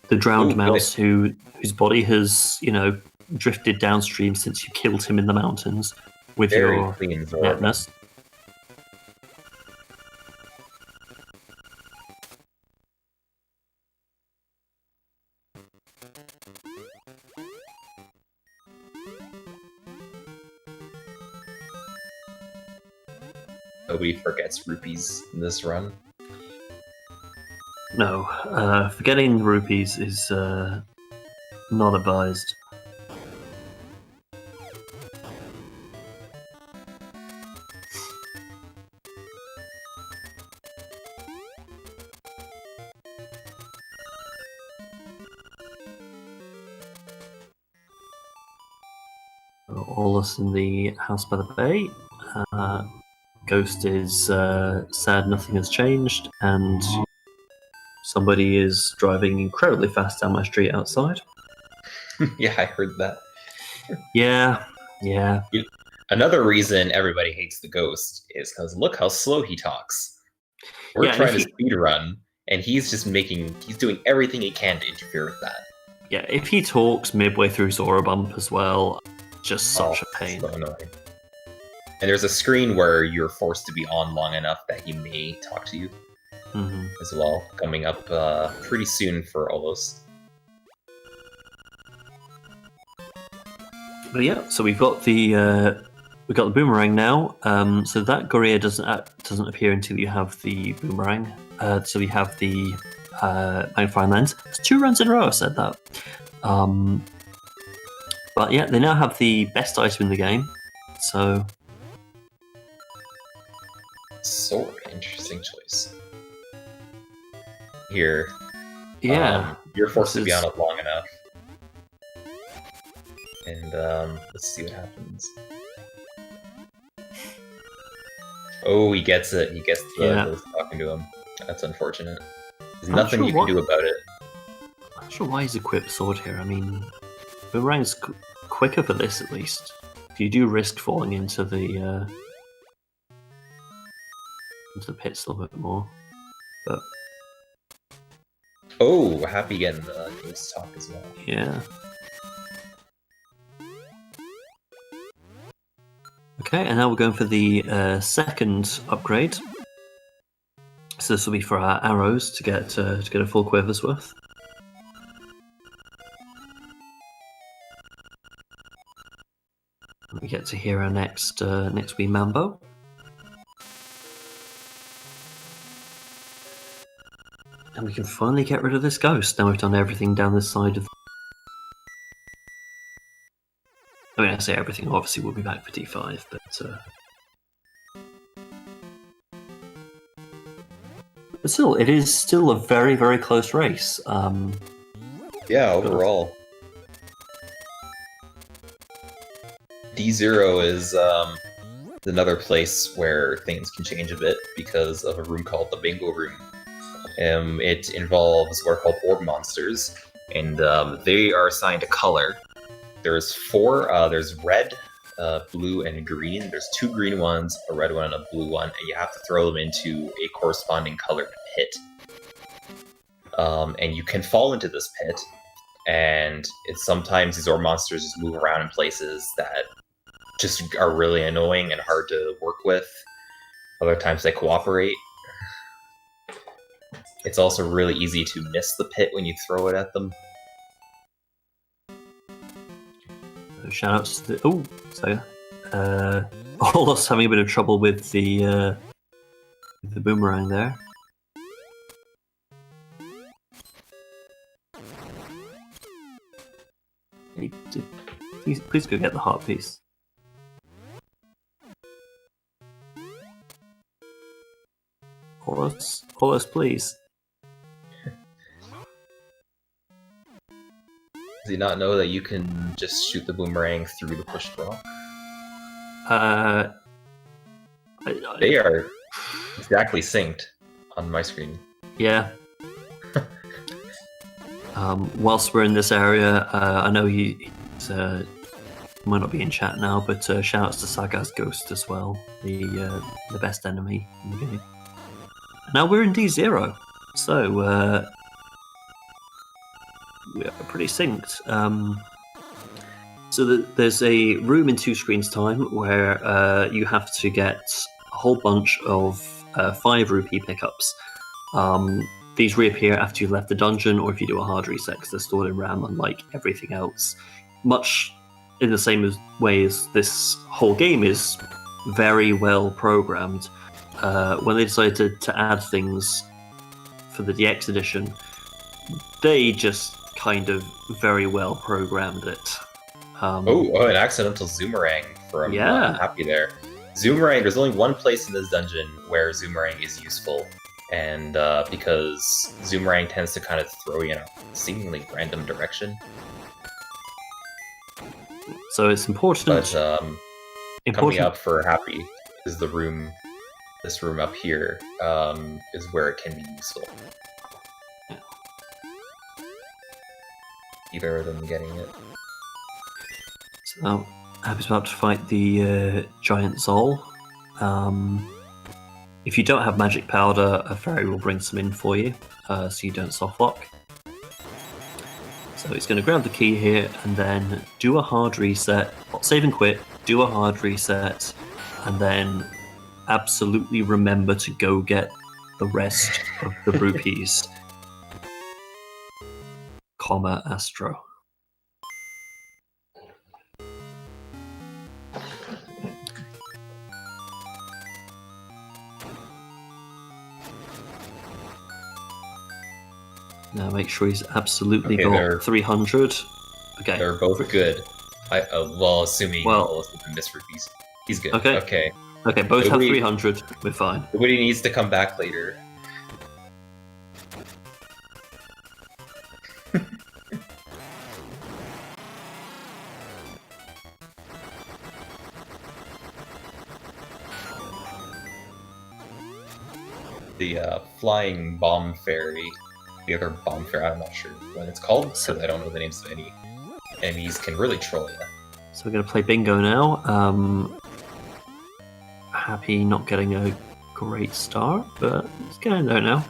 drowned mouse whose body has, drifted downstream since you killed him in the mountains with your madness. Nobody forgets rupees in this run. No, forgetting rupees is not advised. Aulos in the house by the bay. Ghost is sad nothing has changed, and somebody is driving incredibly fast down my street outside. Yeah, I heard that. Yeah. Another reason everybody hates the Ghost is because look how slow he talks. We're trying to speedrun, and he's doing everything he can to interfere with that. Yeah, if he talks midway through Zora Bump as well, just such a pain. So annoying. And there's a screen where you're forced to be on long enough that he may talk to you as well, coming up pretty soon for aulos. But yeah, so we've got the boomerang now. So that Gorilla doesn't appear until you have the boomerang. So we have the magnifying lens. It's 2 runs in a row I said that. But yeah, they now have the best item in the game. So sword, interesting choice. Here, yeah, you're forced to be on it long enough. And let's see what happens. Oh, he gets it. He gets the talking to him. That's unfortunate. There's nothing you can do about it. I'm not sure why he's equipped sword here. I mean, boomerang's quicker for this at least. If you do risk falling into the pits a little bit more, but Happy getting the ghost talk as well. Yeah. Okay, and now we're going for the second upgrade. So this will be for our arrows to get a full quiver's worth. And we get to hear our next wee mambo. And we can finally get rid of this ghost. Now we've done everything down this side of... I mean, I say everything, obviously we'll be back for D5, but still, it is still a very, very close race. Yeah, overall. D0 is another place where things can change a bit because of a room called the Bingo Room. It involves what are called orb monsters, and they are assigned a color. There's 4. There's red, blue, and green. There's 2 green ones, a red one, and a blue one, and you have to throw them into a corresponding colored pit. And you can fall into this pit, and sometimes these orb monsters just move around in places that just are really annoying and hard to work with. Other times they cooperate. It's also really easy to miss the pit when you throw it at them. Shoutouts to the aulos having a bit of trouble with the boomerang there. Hey, please go get the heart piece. Aulos, please. Does he not know that you can just shoot the boomerang through the pushed rock? They are exactly synced on my screen. Yeah. Whilst we're in this area, I know he might not be in chat now, but shoutouts to Saga's Ghost as well, the best enemy in the game. Now we're in D0, so we are pretty synced. So there's a room in 2 screens time where you have to get a whole bunch of 5 rupee pickups. These reappear after you've left the dungeon or if you do a hard reset, because they're stored in RAM, unlike everything else. Much in the same way as this whole game is very well programmed. When they decided to add things for the DX edition, they just kind of very well programmed it. An accidental Zoomerang from Happy there. Zoomerang, there's only one place in this dungeon where Zoomerang is useful, and because Zoomerang tends to kind of throw you in a seemingly random direction. So it's important. But coming up for Happy, is the room. This room up here is where it can be useful. Either of them getting it. So Happy's about to fight the giant Zol. If you don't have magic powder, a fairy will bring some in for you, so you don't softlock. So he's going to grab the key here and then do a hard reset, save and quit, do a hard reset, and then absolutely remember to go get the rest of the rupees. Comma Astro. Now make sure he's absolutely got 300. Okay. They're both good. Well, assuming all of them miss rupees. He's good. Okay. Okay, both have 300. We're fine. Nobody needs to come back later. The flying bomb fairy, the other bomb fairy, I'm not sure what it's called, because I don't know the names of any enemies, can really troll you. So we're going to play bingo now. Happy not getting a great start, but it's getting there now.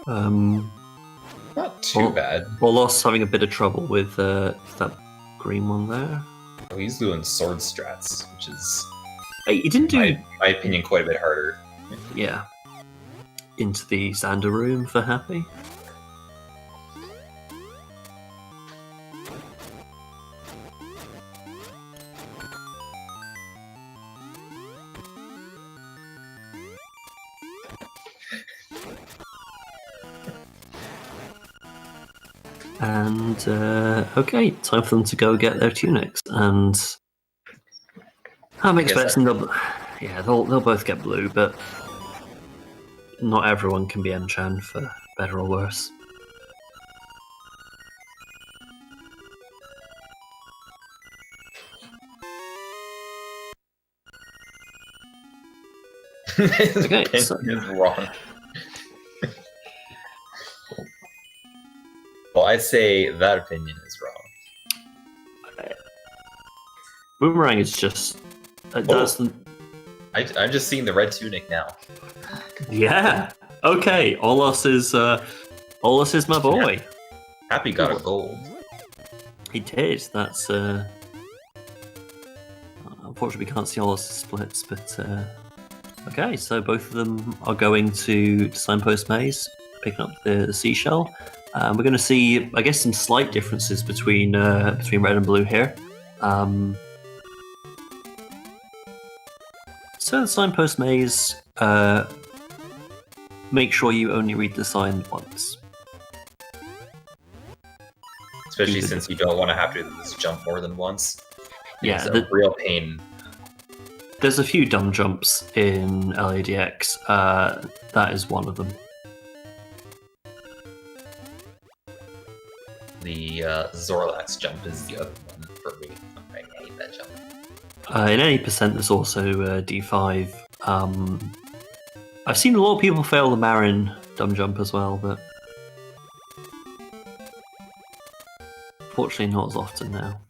Not too bad. Aulos having a bit of trouble with that green one there. Oh, he's doing sword strats, which is, hey, he didn't do, in my opinion, quite a bit harder. Yeah. Into the Xander room for Happy. And okay, time for them to go get their tunics, and I'm expecting they'll both get blue, but not everyone can be Enchan for better or worse. Okay, so is wrong. Well, I'd say that opinion is wrong. Boomerang is just I'm just seeing the red tunic now. Yeah. Okay. Aulos is my boy. Yeah. Happy got a gold. He did. That's unfortunately we can't see Aulos' splits, but okay. So both of them are going to Signpost Maze, picking up the seashell. We're going to see, I guess, some slight differences between red and blue here. So the Signpost Maze, make sure you only read the sign once. Especially since you don't want to have to just jump more than once. Yeah, it's a real pain. There's a few dumb jumps in LADX. That is one of them. The Zorlax jump is the other one for me. I hate that jump. In any percent, there's also D5. I've seen a lot of people fail the Marin dumb jump as well, but fortunately not as often now.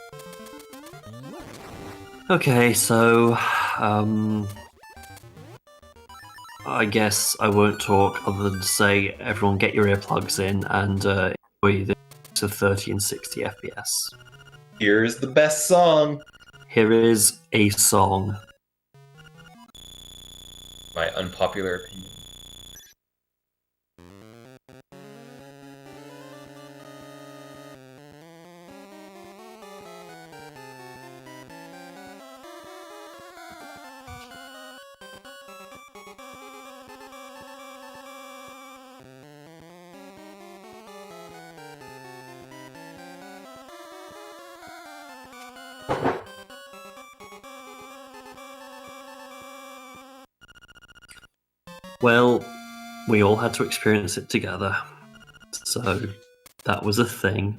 Okay, so I guess I won't talk other than to say everyone get your earplugs in and enjoy the to 30 and 60 FPS. Here's the best song. Here is a song. My unpopular opinion. Well, we all had to experience it together, so that was a thing.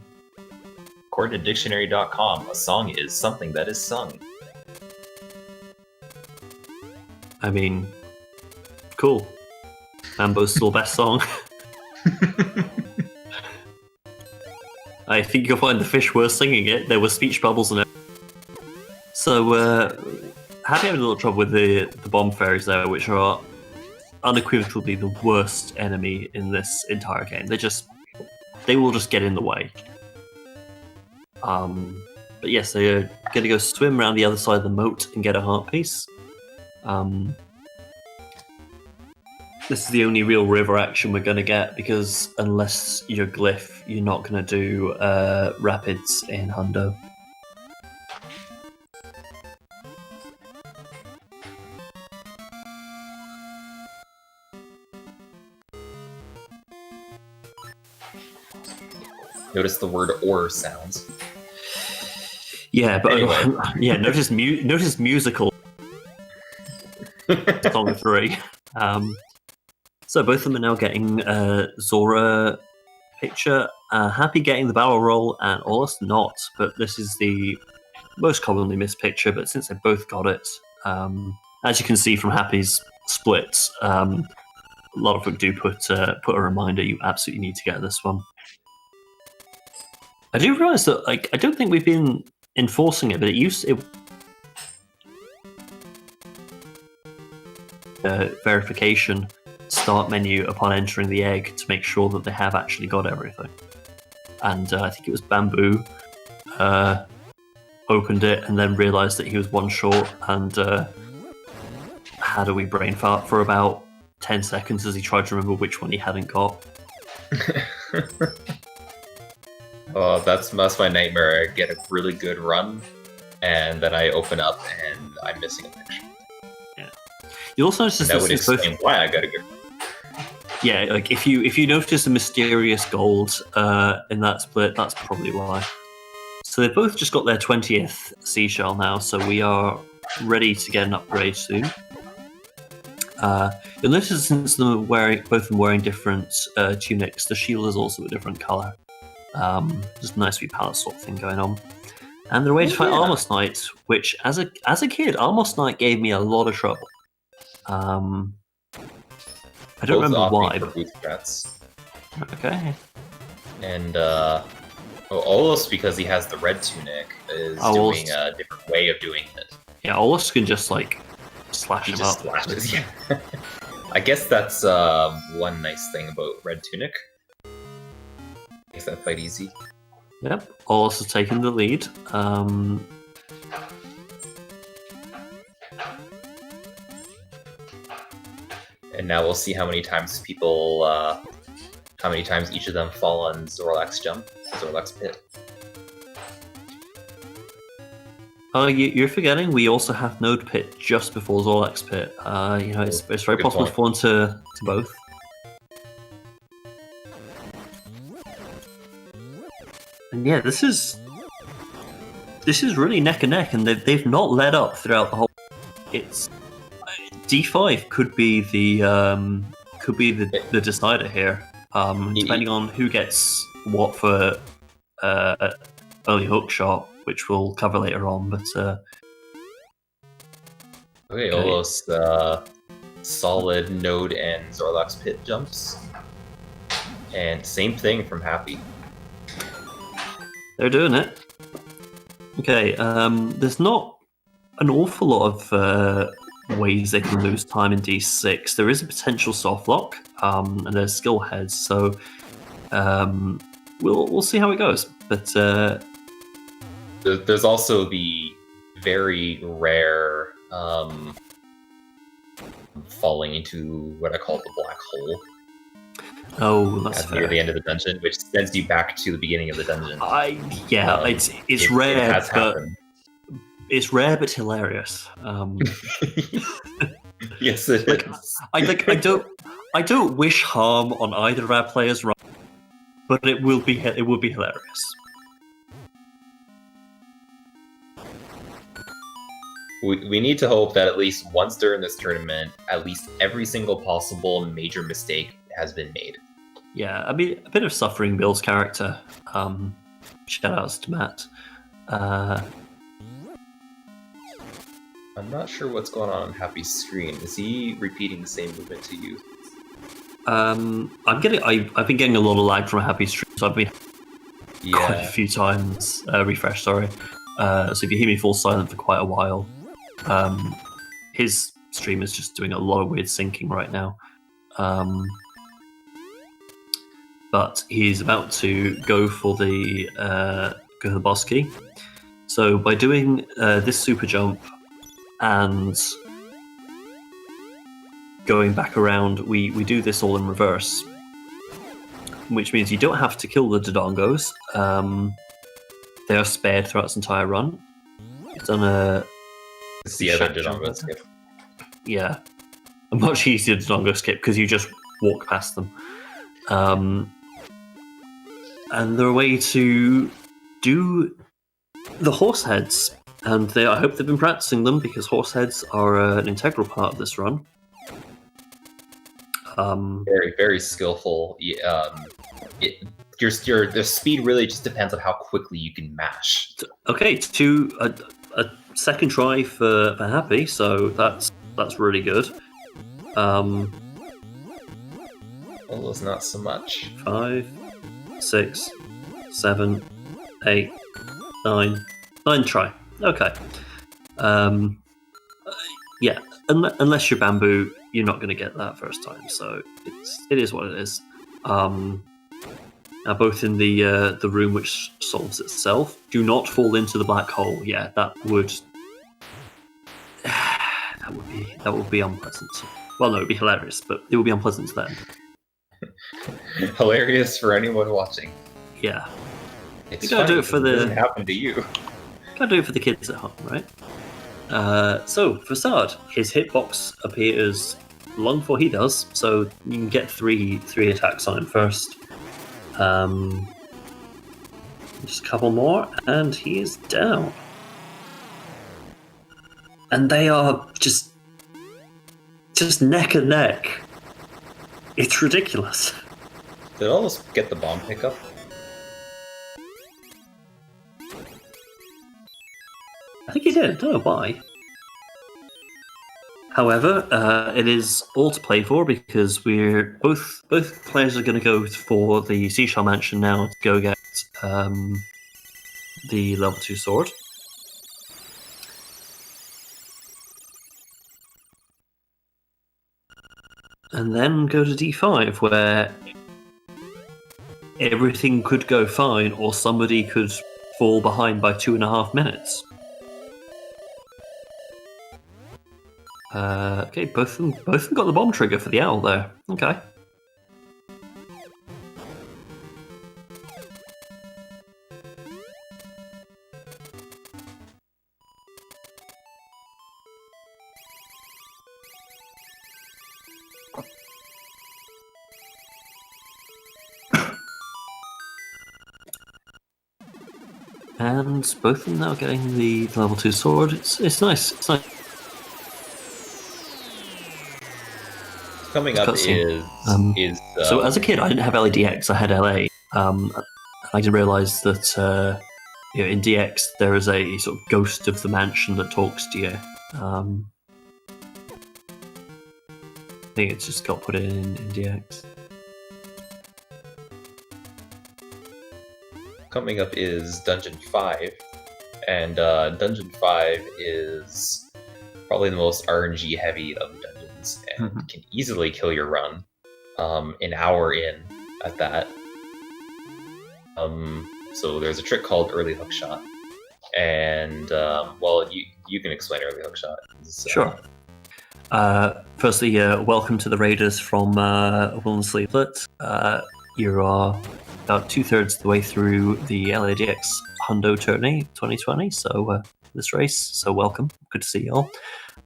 According to dictionary.com, a song is something that is sung. I mean, cool. Mambo's still best song. I think you'll find the fish were singing it. There were speech bubbles and everything. So, Happy having a little trouble with the bomb fairies there, which are unequivocally the worst enemy in this entire game. They will just get in the way. But yes, they're going to go swim around the other side of the moat and get a heart piece. This is the only real river action we're going to get, because unless you're Glyph, you're not going to do rapids in Hundo. Notice the word "or" sounds. Yeah, but Anyway. yeah, notice musical. Song 3. So both of them are now getting Zora picture. Happy getting the barrel roll, and aulos not. But this is the most commonly missed picture. But since they both got it, as you can see from Happy's splits, a lot of them do put a reminder. You absolutely need to get this one. I do realise that, like, I don't think we've been enforcing it, but verification start menu upon entering the egg to make sure that they have actually got everything. And I think it was Bamboo opened it and then realised that he was one short and had a wee brain fart for about 10 seconds as he tried to remember which one he hadn't got. Oh, that's my nightmare. I get a really good run, and then I open up and I'm missing a picture. Yeah. You also notice that would explain why I got a good run. Yeah, like if you notice a mysterious gold in that split, that's probably why. So they've both just got their 20th seashell now, so we are ready to get an upgrade soon. You'll notice since both of them wearing different tunics, the shield is also a different colour. Just a nice wee palette swap thing going on. And they're ready to fight Almost Knight, which as a kid, Almost Knight gave me a lot of trouble. I don't remember why, but okay. And aulos, because he has the red tunic, is doing a different way of doing it. Yeah, aulos can just like slash him up. Slashes, yeah. I guess that's one nice thing about red tunic. Makes that fight easy. Yep, aulos has taken the lead. And now we'll see how many times each of them fall on Zorlak's pit. Oh, you're forgetting we also have Node Pit just before Zorlak's pit. It's very possible to fall into both. And yeah, this is really neck and neck, and they've not let up throughout the whole. It's D5 could be the decider here, depending on who gets what for early hook shot, which we'll cover later on. But okay, almost solid Node and Zorlak's pit jumps, and same thing from Happy. They're doing it. Okay, there's not an awful lot of ways they can lose time in D6. There is a potential soft lock, and there's skill heads, so we'll see how it goes. But there's also the very rare falling into what I call the black hole. Oh, that's fair. Near the end of the dungeon, which sends you back to the beginning of the dungeon. It's rare, it but it's rare but hilarious. Yes, it is. I don't wish harm on either of our players, right? But it will be hilarious. We need to hope that at least once during this tournament, at least every single possible major mistake has been made. Yeah, I mean, a bit of suffering Bill's character. Shout outs to Matt. I'm not sure what's going on Happy's screen. Is he repeating the same movement to you? I've been getting a lot of lag from Happy's stream, so I've been quite a few times refresh. Sorry. So if you hear me fall silent for quite a while, his stream is just doing a lot of weird syncing right now. But he's about to go for the boss key. So by doing this super jump and going back around, we do this all in reverse, which means you don't have to kill the Dodongos. They are spared throughout this entire run. It's done It's the other Dongo Skip. Yeah, a much easier Dongo Skip because you just walk past them. And they're a way to do the horse heads, and I hope they've been practicing them because horse heads are an integral part of this run. Very, very skillful. The speed really just depends on how quickly you can mash. Okay, to a second try for Happy, so that's really good. Almost not so much. 5, 6, 7, 8, 9. 9 try. Okay. Yeah, unless you're bamboo, you're not going to get that first time. So it is what it is. Now, both in the room which solves itself, do not fall into the black hole. Yeah, that would be unpleasant. Well, no, it would be hilarious, but it would be unpleasant to them. Hilarious for anyone watching. Yeah, It's you gotta do it for it doesn't happen to you. Gotta do it for the kids at home, right? So Facade, his hitbox appears long before he does, so you can get three attacks on him first. Just a couple more, and he is down. And they are just neck and neck. It's ridiculous. Did Aulos get the bomb pickup? I think he did. I don't know why. However, it is all to play for because we're both players are going to go for the Seashell Mansion now to go get the level 2 sword. And then go to D5, where everything could go fine, or somebody could fall behind by 2.5 minutes. Okay, both of them got the bomb trigger for the owl there. Okay. And both of them now getting the level 2 sword. It's nice. It's nice. Coming up is so as a kid, I didn't have LADX. I had LA. I didn't realise that in DX there is a sort of ghost of the mansion that talks to you. I think it's just got put in DX. Coming up is Dungeon 5, and Dungeon 5 is probably the most RNG heavy of the dungeons, and can easily kill your run an hour in at that. So there's a trick called early hook shot, and well, you can explain early hook shot. Sure. Firstly, welcome to the Raiders from Woollen Sleeplet. You are about 2/3 of the way through the LADX Hundo Tourney 2020, so this race, so welcome. Good to see you all.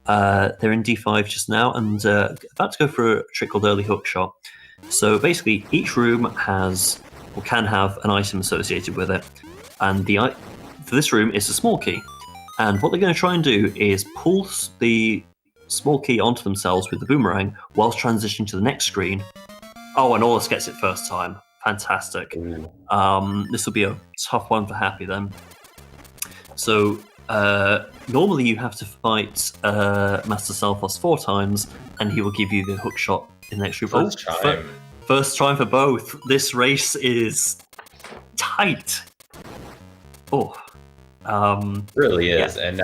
They're in D5 just now, and about to go for a trick called early hook shot. So basically, each room has, or can have, an item associated with it, and for this room is a small key. And what they're going to try and do is pull the small key onto themselves with the boomerang whilst transitioning to the next screen. Oh, and Aulos gets it first time. Fantastic. This will be a tough one for Happy then. So Normally you have to fight Master Salphos 4 times, and he will give you the hook shot in the next group. First time for both. This race is tight. Really is. Yeah. And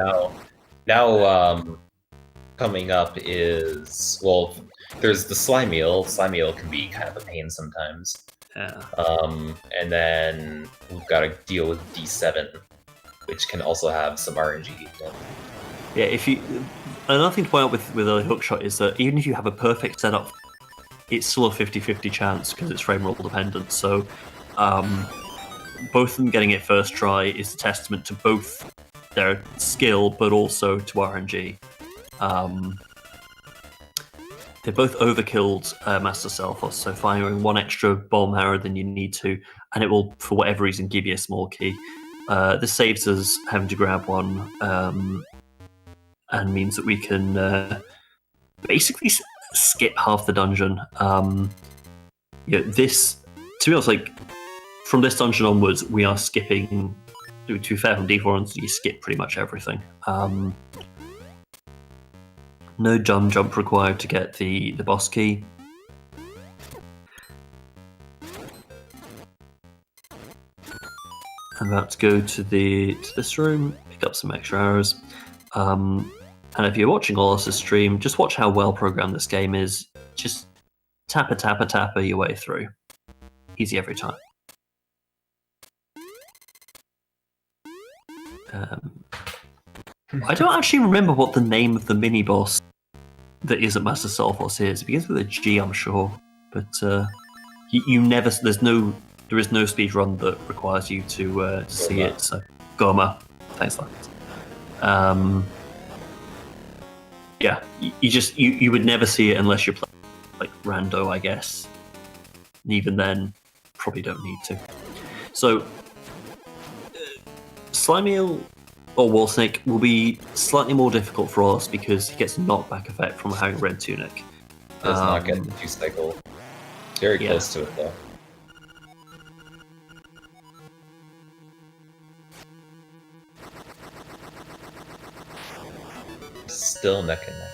now coming up is, well, there's the slime eel. Slime eel can be kind of a pain sometimes. Yeah. And then we've got to deal with D7, which can also have some RNG. Yeah, another thing to point out with early hookshot is that even if you have a perfect setup, it's still a 50-50 chance because it's frame roll dependent. So both of them getting it first try is a testament to both their skill, but also to RNG. They both overkilled Master Salphos, so firing 1 extra bomb arrow than you need to, and it will, for whatever reason, give you a small key. This saves us having to grab one, and means that we can basically skip half the dungeon. This, to be honest, like from this dungeon onwards, we are skipping. To be fair, from D4 you skip pretty much everything. No jump required to get the boss key. I'm about to go to this room, pick up some extra arrows. And if you're watching aulos' stream, just watch how well programmed this game is. Just tapper your way through. Easy every time. I don't actually remember what the name of the mini boss that isn't Master Salphos is. It begins with a G, I'm sure, but you never. There is no speedrun that requires you to see it. So Goma, thanks a lot. Yeah, you would never see it unless you're playing like rando, I guess. And even then, probably don't need to. So Slime Eel or Wall Snake will be slightly more difficult for us because he gets knockback effect from having Red Tunic. Does not get the 2 cycle. Very close to it though. Still neck and neck.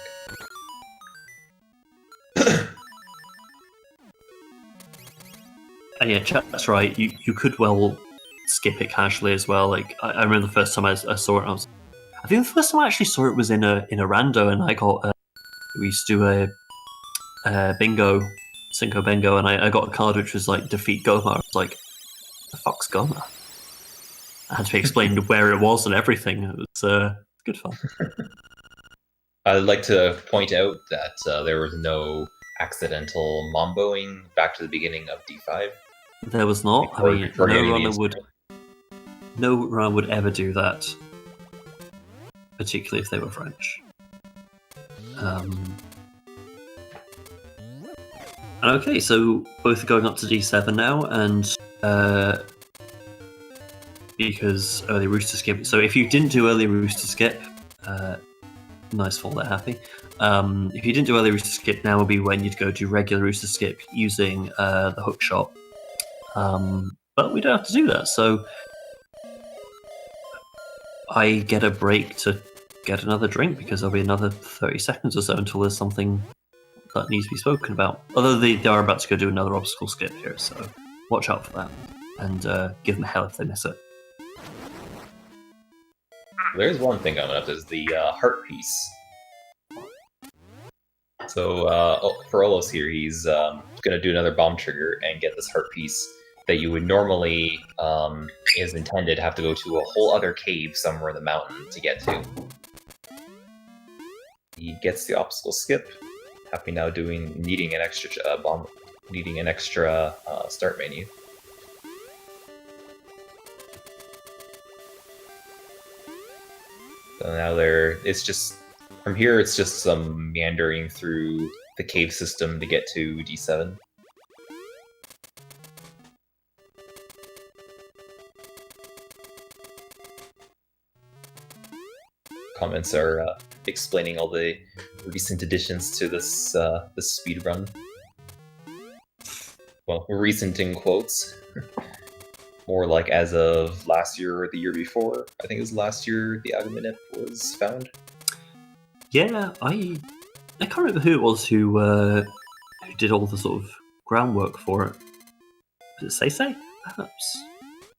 And yeah, that's right. You could well skip it casually as well. Like I remember the first time I saw it, I think the first time I actually saw it was in a rando, and I got we used to do a bingo, Cinco bingo, and I got a card which was like defeat Goma. I was like, the fuck's Goma? I had to be explained where it was and everything. It was good fun. I'd like to point out that there was no accidental momboing back to the beginning of D5. There was not. I mean, no runner would ever do that, particularly if they were French. Okay, so both are going up to D7 now, and because early rooster skip. So if you didn't do early rooster skip, nice fall there, Happy. If you didn't do early rooster skip, now would be when you'd go do regular rooster skip using the hook shot. But we don't have to do that, so I get a break to get another drink because there'll be another 30 seconds or so until there's something that needs to be spoken about. Although they are about to go do another obstacle skip here, so watch out for that and give them hell if they miss it. There's one thing coming up, is the heart piece. So for aulos here, he's going to do another bomb trigger and get this heart piece that you would normally, is intended, have to go to a whole other cave somewhere in the mountain to get to. He gets the obstacle skip. Happy now needing an extra bomb, needing an extra start menu. So now it's just, from here it's just some meandering through the cave system to get to D7. Comments are explaining all the recent additions to this speedrun. Well, recent in quotes. more like as of last year or the year before. I think it was last year the Agama Minip was found. Yeah, I can't remember who it was who did all the sort of groundwork for it. Was it Say? Perhaps?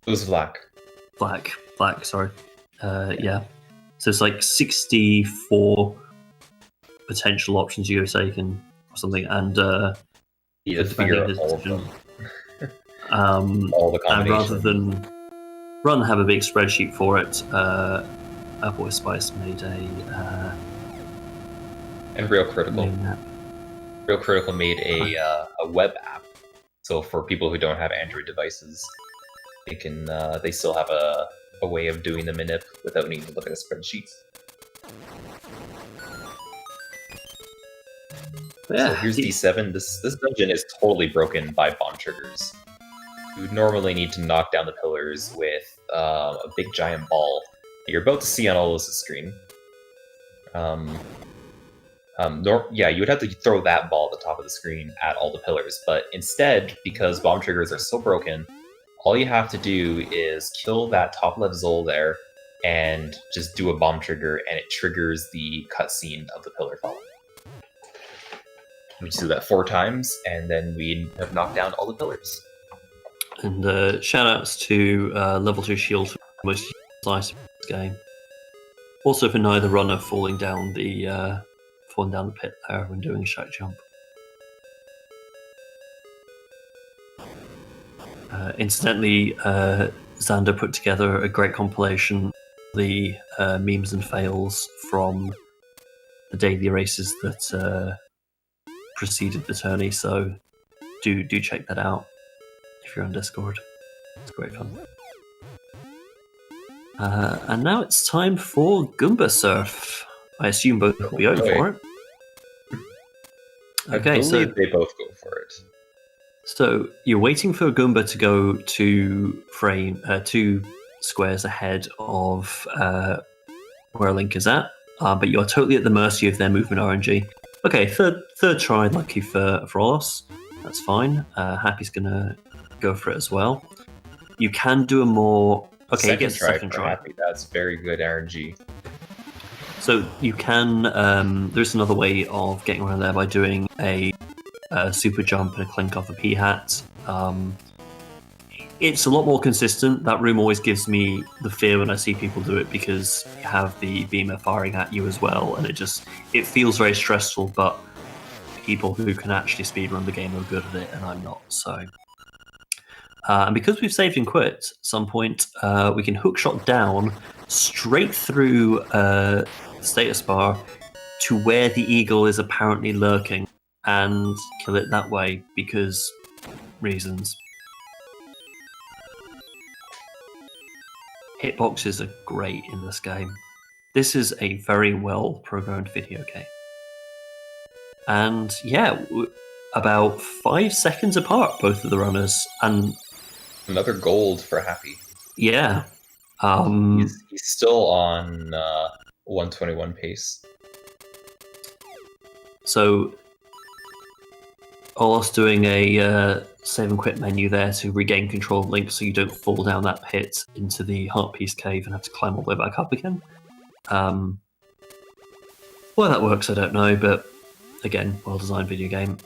It was Black. Black, sorry. Yeah. So it's like 64 potential options you were taking or something, and He had to figure out all of them. All the and combinations. rather than have a big spreadsheet for it, Apple Spice made and Real Critical made a web app. So for people who don't have Android devices, they still have a way of doing the minip without needing to look at a spreadsheet. Yeah, so here's D7. This dungeon is totally broken by bomb triggers. You would normally need to knock down the pillars with a big giant ball that you're about to see on aulos' screen. You would have to throw that ball at the top of the screen at all the pillars, but instead, because bomb triggers are so broken, all you have to do is kill that top left Zol there and just do a bomb trigger, and it triggers the cutscene of the pillar falling. We just do that 4 times, and then we have knocked down all the pillars. And shoutouts to level 2 shield for the most nice game. Also for neither runner falling down the pit there when doing a shack jump. Incidentally, Xander put together a great compilation of the memes and fails from the daily races that preceded the tourney, so do check that out if you're on Discord. It's great fun. And now it's time for Goomba Surf. I assume both will be over for it. Okay, so they both go for it. So you're waiting for a Goomba to go to two squares ahead of where Link is at, but you're totally at the mercy of their movement RNG. Okay, third try, lucky for aulos. That's fine. Happy's gonna go for it as well. You can do a more. Okay, he gets a second try. Happy. That's very good RNG. So you can. There's another way of getting around there by doing a super jump and a clink off a P-hat. It's a lot more consistent. That room always gives me the fear when I see people do it because you have the beamer firing at you as well, and it feels very stressful. But people who can actually speedrun the game are good at it, and I'm not. So, and because we've saved and quit, at some point we can hookshot down straight through the status bar to where the eagle is apparently lurking, and kill it that way because reasons. Hitboxes are great in this game. This is a very well programmed video game. And yeah, about 5 seconds apart, both of the runners, and another gold for Happy. Yeah. He's still on 121 pace. So aulos doing a save and quit menu there to regain control of Link so you don't fall down that pit into the Heart Piece cave and have to climb all the way back up again. Why that works, I don't know, but again, well-designed video game.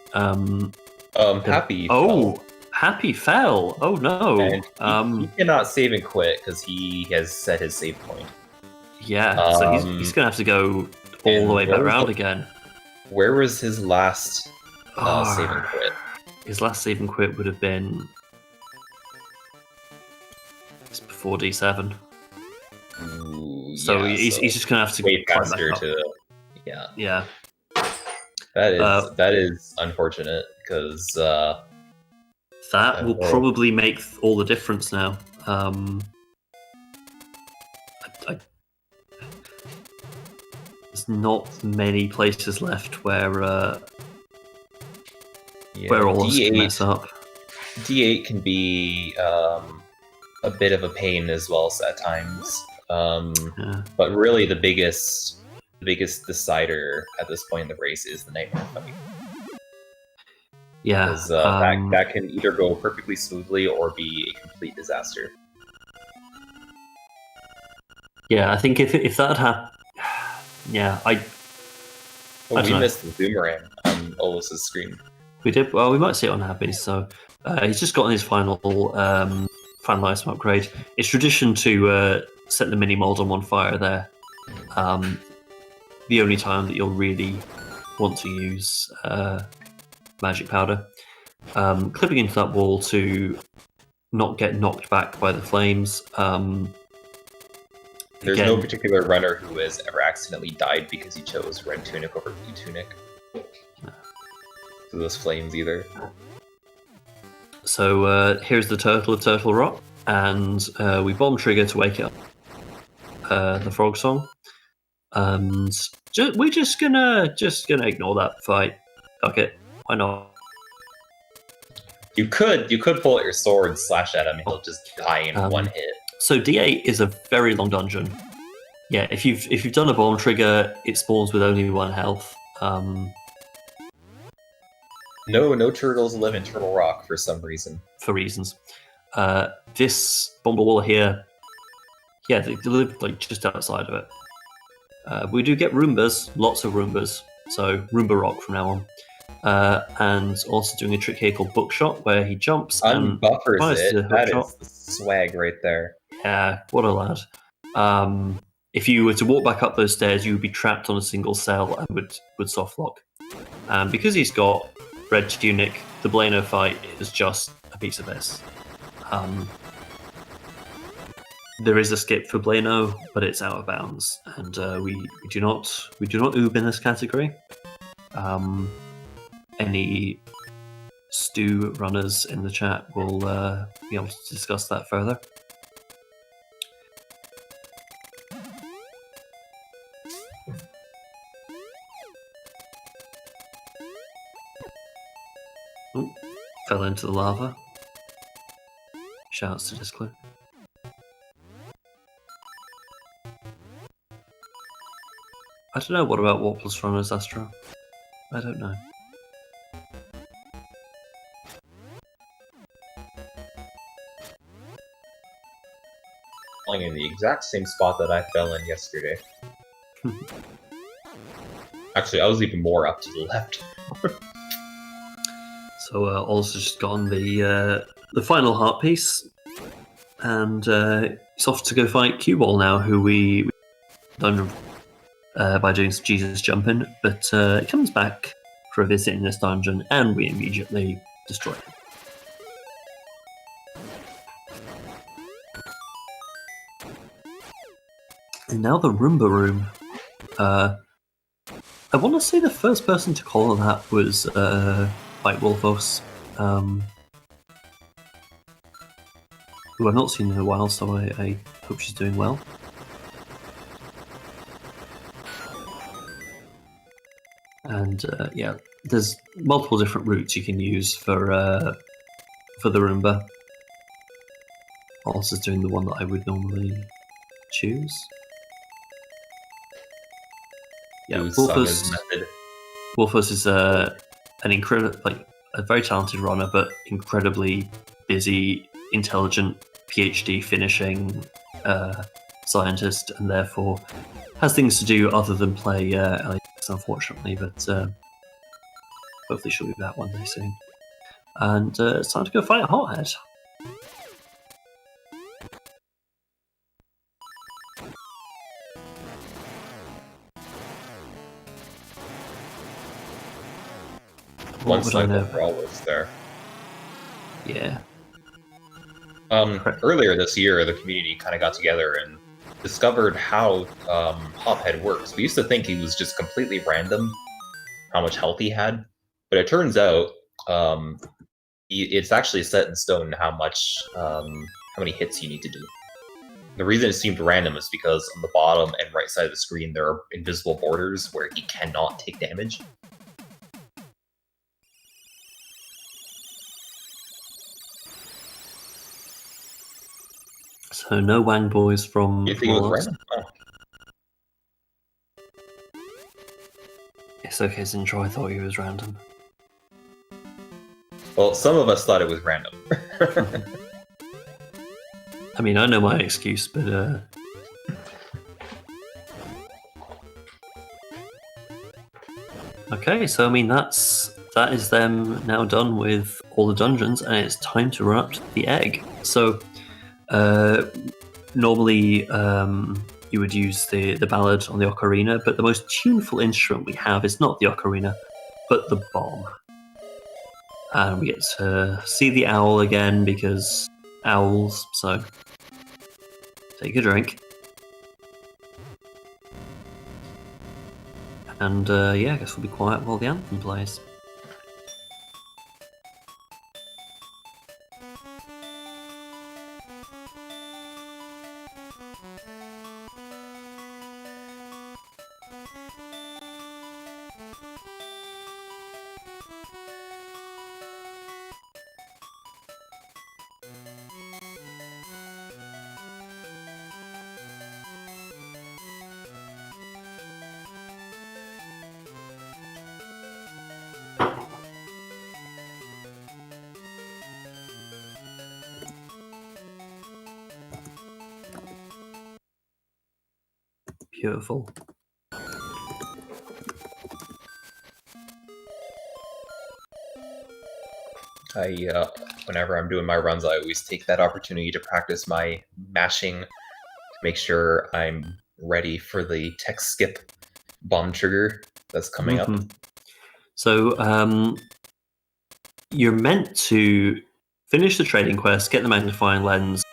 Happy fell. Happy fell! Oh no! And he cannot save and quit because he has set his save point. Yeah, so he's going to have to go all the way back around again. Where was his last save and quit? His last save and quit would have been just before D7. Ooh, so yeah, he's just going to have to way climb faster back up. Yeah. Yeah. That is unfortunate because that will probably make all the difference now. There's not many places left where all this can mess up. D8 can be a bit of a pain as well at times. But really the biggest decider at this point in the race is the Nightmare fight. Yeah, because that can either go perfectly smoothly or be a complete disaster. Yeah, I think if that had happened, yeah, Oh, we missed the boomerang on Olus's screen. We did. Well, we might see it on Happy. So he's just gotten his final fan item upgrade. It's tradition to set the mini mold on fire there. The only time that you'll really want to use magic powder. Clipping into that wall to not get knocked back by the flames. There's no particular runner who has ever accidentally died because he chose red tunic over blue tunic. To those flames either. So here's the turtle of Turtle Rock, and we bomb trigger to wake it up. The frog song, and we're just gonna ignore that fight. Fuck it, why not? You could pull out your sword, slash at him, and he'll just die in one hit. So D8 is a very long dungeon. Yeah, if you've done a bomb trigger, it spawns with only 1 health. No turtles live in Turtle Rock for some reason. For reasons. This bomb wall here, yeah, they live like just outside of it. We do get Roombas, lots of Roombas. So Roomba Rock from now on. And also doing a trick here called Bookshot, where he jumps and buffers it. That is the swag right there. Yeah, what a lad. If you were to walk back up those stairs, you would be trapped on a single cell and would soft lock. And because he's got red tunic, the Blano fight is just a piece of this. There is a skip for Blano, but it's out of bounds, and we do not OoB in this category. Any stew runners in the chat will be able to discuss that further. Ooh, fell into the lava. Shouts to Disclue. I don't know, what about Warpless runners, Astro? I don't know. Falling in the exact same spot that I fell in yesterday. Actually, I was even more up to the left. So also just gotten the final heart piece, and he's off to go fight Q-Ball now, who we done by doing some Jesus jumping, but he comes back for a visit in this dungeon, and we immediately destroy him. And now the Roomba Room. I want to say the first person to call on that was White Wolfos, who I've not seen in a while, so I hope she's doing well. And yeah, there's multiple different routes you can use for the Roomba. Also doing the one that I would normally choose. Yeah, Wolfos is an incredible, a very talented runner, but incredibly busy, intelligent, PhD finishing scientist, and therefore has things to do other than play LAX, unfortunately. But hopefully she'll be back one day soon. And it's time to go fight Hothead. One cycle for aulos there. Yeah. Earlier this year, the community kind of got together and discovered how Hophead works. We used to think he was just completely random, how much health he had, but it turns out it's actually set in stone how many hits you need to do. The reason it seemed random is because on the bottom and right side of the screen there are invisible borders where he cannot take damage. So no Wang boys from. You think it was random? Oh. It's okay, Zintro. I thought he was random. Well, some of us thought it was random. I mean, I know my excuse, but okay. So I mean, that is them now done with all the dungeons, and it's time to run up to the egg. So normally you would use the ballad on the ocarina, but the most tuneful instrument we have is not the ocarina, but the bomb. And we get to see the owl again because owls. So take a drink. And yeah, I guess we'll be quiet while the anthem plays. Beautiful. Whenever I'm doing my runs, I always take that opportunity to practice my mashing to make sure I'm ready for the text skip bomb trigger that's coming up. So you're meant to finish the trading quest, get the magnifying lens,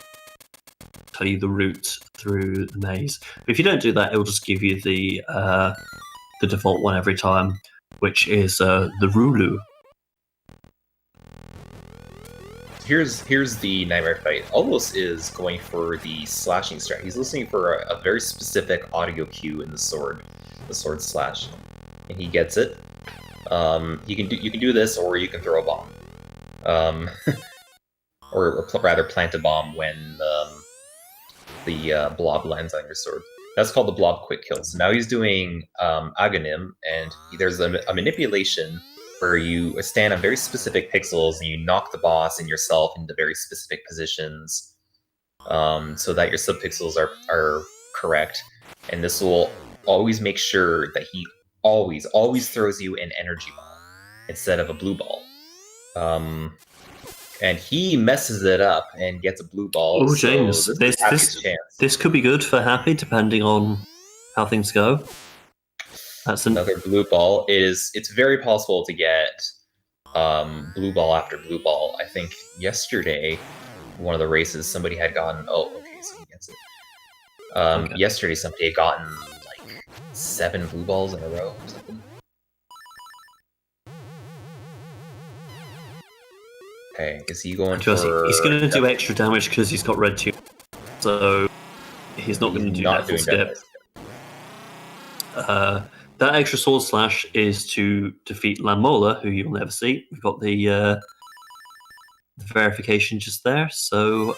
tell you the route through the maze. But if you don't do that, it'll just give you the default one every time, which is the Rulu. Here's the nightmare fight. Aulos is going for the slashing strat. He's listening for a very specific audio cue in the sword slash, and he gets it. You can do this, or you can throw a bomb, or rather plant a bomb when the blob lands on your sword. That's called the blob quick kill. So now he's doing Aghanim, and there's a manipulation where you stand on very specific pixels and you knock the boss and yourself into very specific positions, so that your subpixels are correct. And this will always make sure that he always throws you an energy ball instead of a blue ball. And he messes it up and gets a blue ball. Oh, James, so this could be good for Happy, depending on how things go. That's another blue ball. It's very possible to get blue ball after blue ball. I think yesterday, one of the races, somebody had gotten. Oh, okay, so he gets it. Okay. Yesterday, somebody had gotten like 7 blue balls in a row or something. Okay, is he going for... He's going to do extra damage because he's got red tube, so he's not going to do that full skip. That extra sword slash is to defeat Lamola, who you'll never see. We've got the verification just there, so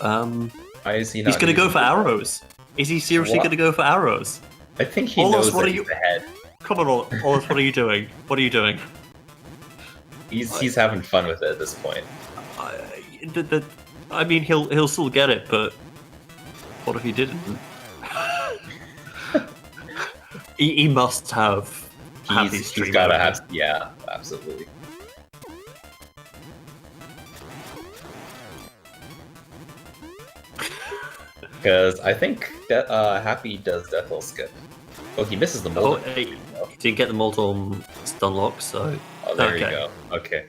why is he he's going to go for arrows. Is he seriously going to go for arrows? I think he knows that he's ahead. Come on, Aulos, what are you doing? What are you doing? He's having fun with it at this point. I mean, he'll still get it, but what if he didn't? he must have. He's got to have. Yeah, absolutely. Because I think that Happy does Deathwell skip. Oh, he misses the mold. Oh, he didn't get the mold on stun lock, so. Oh, there you go. Okay.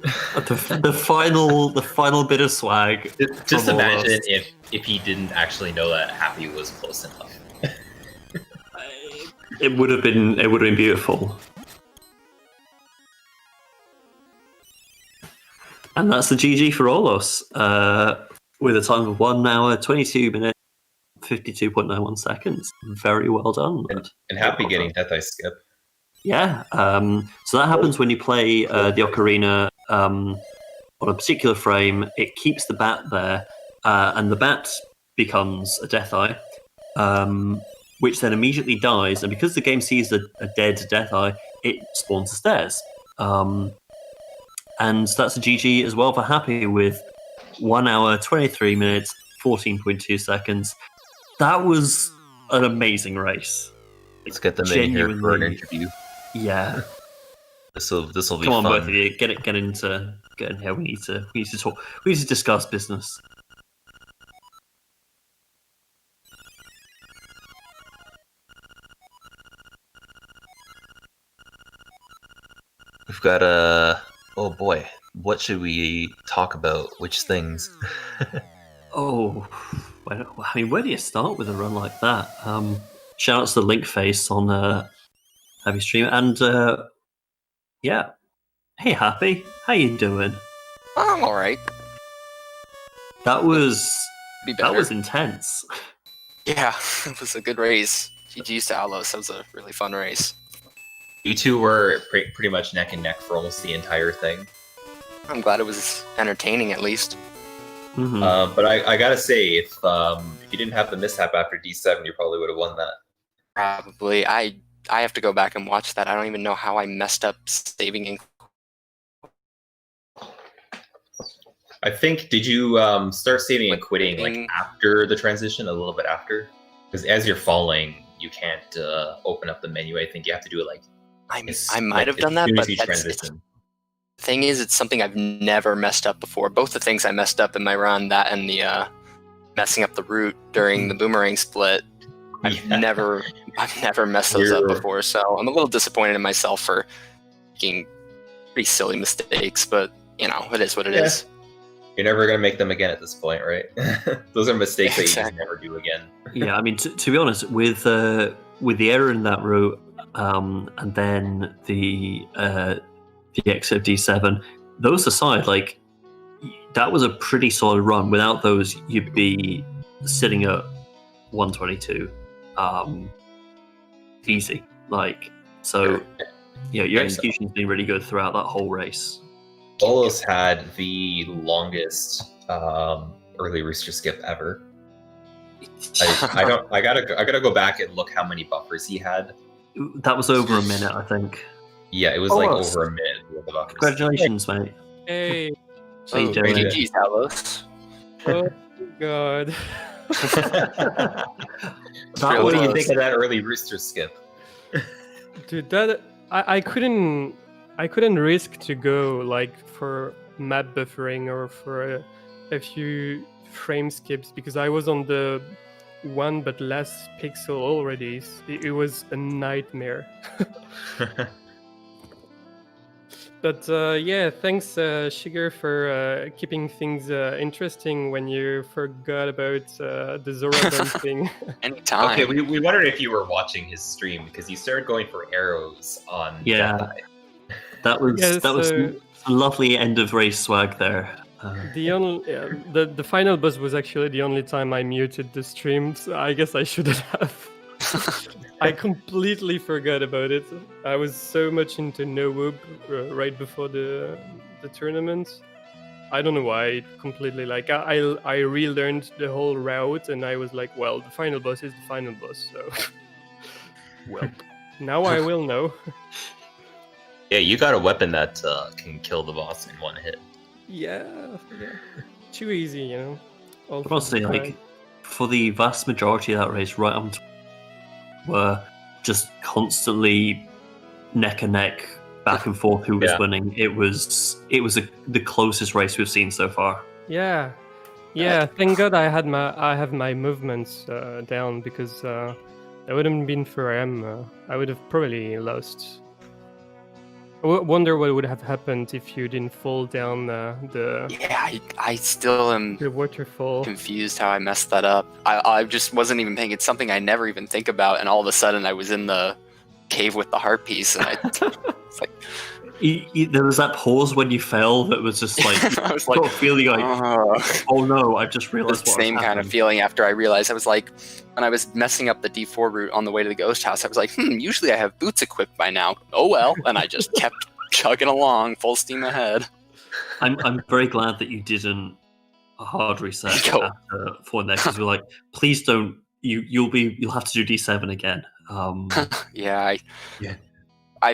the final bit of swag. Just imagine if he didn't actually know that Happy was close enough. It would have been beautiful. And that's the GG for Aulos, with a time of 1 hour, 22 minutes, 52.91 seconds. Very well done. And Happy getting Death Eye skip. Yeah, so that happens when you play the ocarina on a particular frame. It keeps the bat there, and the bat becomes a Death Eye, which then immediately dies. And because the game sees a dead Death Eye, it spawns the stairs. And that's a GG as well for Happy with 1 hour, 23 minutes, 14.2 seconds. That was an amazing race. Let's get them in here for an interview. Yeah. This will be fun. Come on, both of you, get in here. We need to talk. We need to discuss business. We've got oh boy, what should we talk about? Which things? Oh, I mean, where do you start with a run like that? Shout out to the Link Face on Happy Stream, and yeah, hey Happy, how you doing? I'm all right. That was intense. Yeah, it was a good race. GG's to aulos. That was a really fun race. You two were pretty much neck and neck for almost the entire thing. I'm glad it was entertaining, at least. Mm-hmm. But I gotta say, if you didn't have the mishap after D7, you probably would have won that. Probably. I have to go back and watch that. I don't even know how I messed up saving in. I think, did you start saving and quitting like after the transition, a little bit after? Because as you're falling, you can't open up the menu. I think you have to do it like I might have done that, but the thing is, it's something I've never messed up before. Both the things I messed up in my run, that and the messing up the route during the boomerang split, I've never messed those up before. So I'm a little disappointed in myself for making pretty silly mistakes, but you know, it is what it is. You're never gonna make them again at this point, right? Those are mistakes that you just never do again. Yeah, I mean, to be honest, with the error in that route, and then the exit of D7, those aside, like that was a pretty solid run. Without those, you'd be sitting at 122, easy. Like, so, yeah, your execution's been really good throughout that whole race. Aulos had the longest early rooster skip ever. I gotta go back and look how many buffers he had. That was over a minute, I think. Yeah, it was like over a minute with the buffers. Congratulations, mate. Hey. How you doing? GG's, aulos. Oh god. What do you think of that early rooster skip? Dude, that I couldn't risk to go like for map buffering or for a few frame skips because I was on the one but less pixel already. It was a nightmare. But yeah, thanks Sugar for keeping things interesting when you forgot about the Zora thing. Anytime. Okay, we wondered if you were watching his stream because you started going for arrows on Jedi. That was a lovely end of race swag there. The final boss was actually the only time I muted the stream, so I guess I shouldn't have. I completely forgot about it. I was so much into no OoB right before the tournament. I don't know why. Completely like I relearned the whole route, and I was like, well, the final boss is the final boss. So, well, now I will know. Yeah, you got a weapon that can kill the boss in one hit. Yeah. Too easy, you know. Honestly, like for the vast majority of that race, right on were just constantly neck and neck, back and forth who was winning. It was the closest race we've seen so far. Yeah. Thank God I have my movements down because it wouldn't have been for him. I would have probably lost. I wonder what would have happened if you didn't fall down the. Yeah, I still am the waterfall. Confused how I messed that up. I just wasn't even paying. It's something I never even think about, and all of a sudden I was in the cave with the heart piece, and it's like. There was that pause when you fell that was just like I was like feeling like oh no, I just realized the same kind of feeling after I realized. I was like, when I was messing up the D4 route on the way to the ghost house, I was like, usually I have boots equipped by now. Oh well, and I just kept chugging along full steam ahead. I'm very glad that you didn't hard reset after 4 next because we're like, please don't. You'll have to do D7 again. I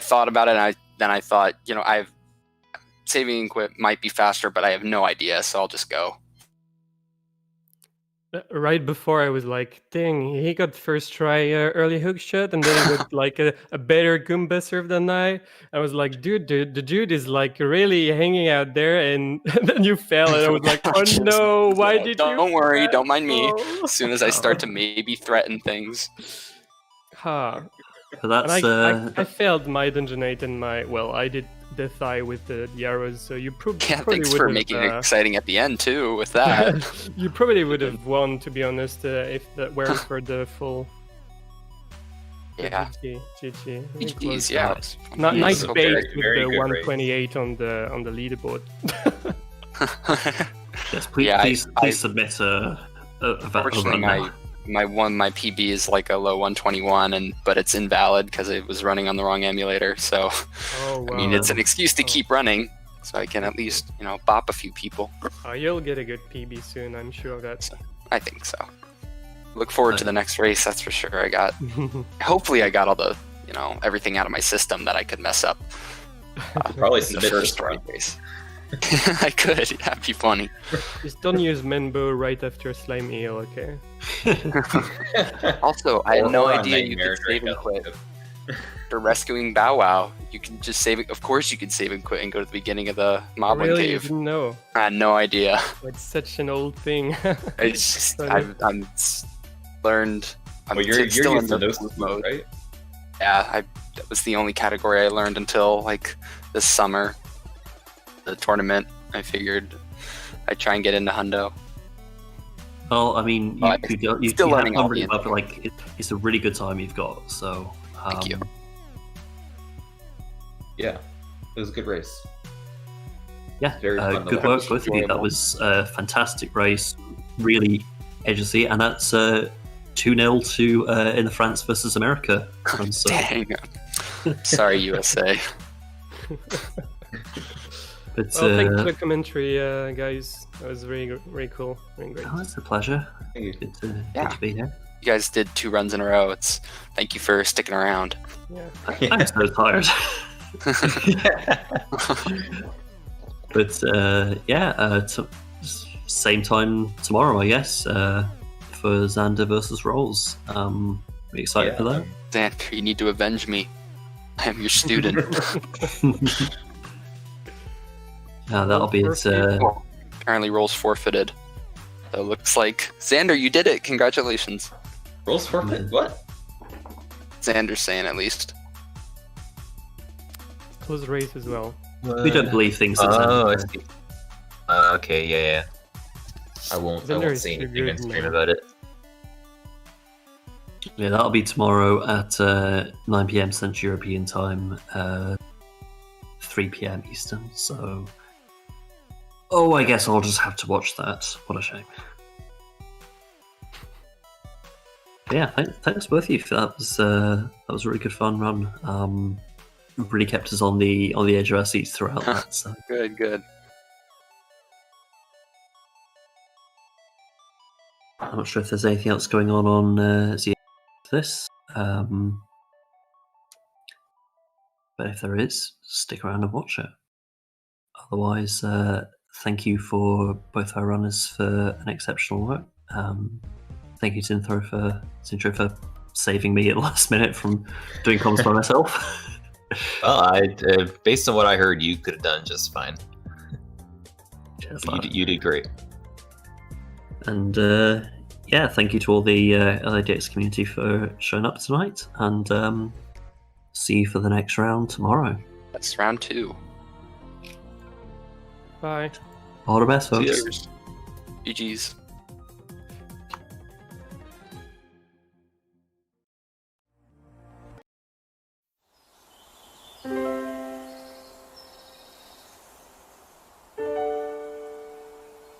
thought about it, and then I thought, saving and quit might be faster, but I have no idea, so I'll just go. Right before I was like, dang, he got first try early hook shot, and then he got like a better Goomba serve than I was like, dude, the dude is like really hanging out there, and then you fell, and I was like, oh no, why did you? Don't worry, fail? don't mind me. As soon as I start to maybe threaten things. Huh. But that's And I failed my Dungeon 8 and I did Death Eye with the arrows, so you probably Thanks would for have, making it exciting at the end too with that. you probably would have won, to be honest, if that were for the full. Yeah. GG. GG's, yeah. Nice Yeah, base very, with very the good 128 on the leaderboard. yes, please, Yeah, please submit a run now. My PB is like a low 121, but it's invalid because it was running on the wrong emulator. So, Oh, wow. I mean, it's an excuse to keep running, so I can at least bop a few people. You'll get a good PB soon, I'm sure of that. I think so. Look forward to the next race. That's for sure. Hopefully, I got all the everything out of my system that I could mess up. Probably in the submit first this run race. I could. That'd be funny. Just don't use Menbo right after Slime Eel, okay? Also, I had no Or on idea you Nightmare could save and Draco. quit. For rescuing Bow Wow, you can just save it. Of course, you can save and quit and go to the beginning of the Moblin Really, you Cave. didn't know? I had no idea. It's such an old thing. It's just Funny. I'm learned. I'm Well, you're still used to in the those mode. right? Yeah, that was the only category I learned until like this summer, the tournament. I figured I'd try and get into Hundo. Well, I mean, But you still have learning all done the really well, but like it's a really good time you've got. So Thank you. Yeah, it was a good race. Yeah, Very fun to good work, watch. both of you. That was a fantastic race, really edge of the seat, and that's 2-0 to in the France versus America run. So, Dang. Sorry, USA. but Well, thanks for the commentary, guys. That was very cool. Very great. oh, it's a pleasure. Thank you. Good to Yeah. be here. You guys did 2 runs in a row. Thank you for sticking around. Yeah. I'm so tired. But same time tomorrow, I guess, for Xander versus Rolls. Are you excited for that? Xander, you need to avenge me. I am your student. Yeah, that'll be it. Well, apparently, Rolls forfeited. So it looks like Xander, you did it. Congratulations. Rolls forfeit? What? Xander's saying at least. Close race as well. We don't believe things. That Oh, I Xander- see. Okay, yeah. I won't Xander is say too anything good, and man. stream About it. Yeah, that'll be tomorrow at 9 p.m. Central European Time, 3 p.m. Eastern. So, I guess I'll just have to watch that. What a shame. Yeah, thanks both of you for that. That was a really good fun run. Really kept us on the edge of our seats throughout that. So. Good. I'm not sure if there's anything else going on this. But if there is, stick around and watch it. Otherwise, thank you for both our runners for an exceptional work. Thank you, Sintro, for saving me at the last minute from doing comms by myself. Well, based on what I heard, you could have done just fine. Cheers, You, lad. you did great. And thank you to all the LADX community for showing up tonight. And see you for the next round tomorrow. That's round 2. Bye. All the best, folks. Cheers. GG's.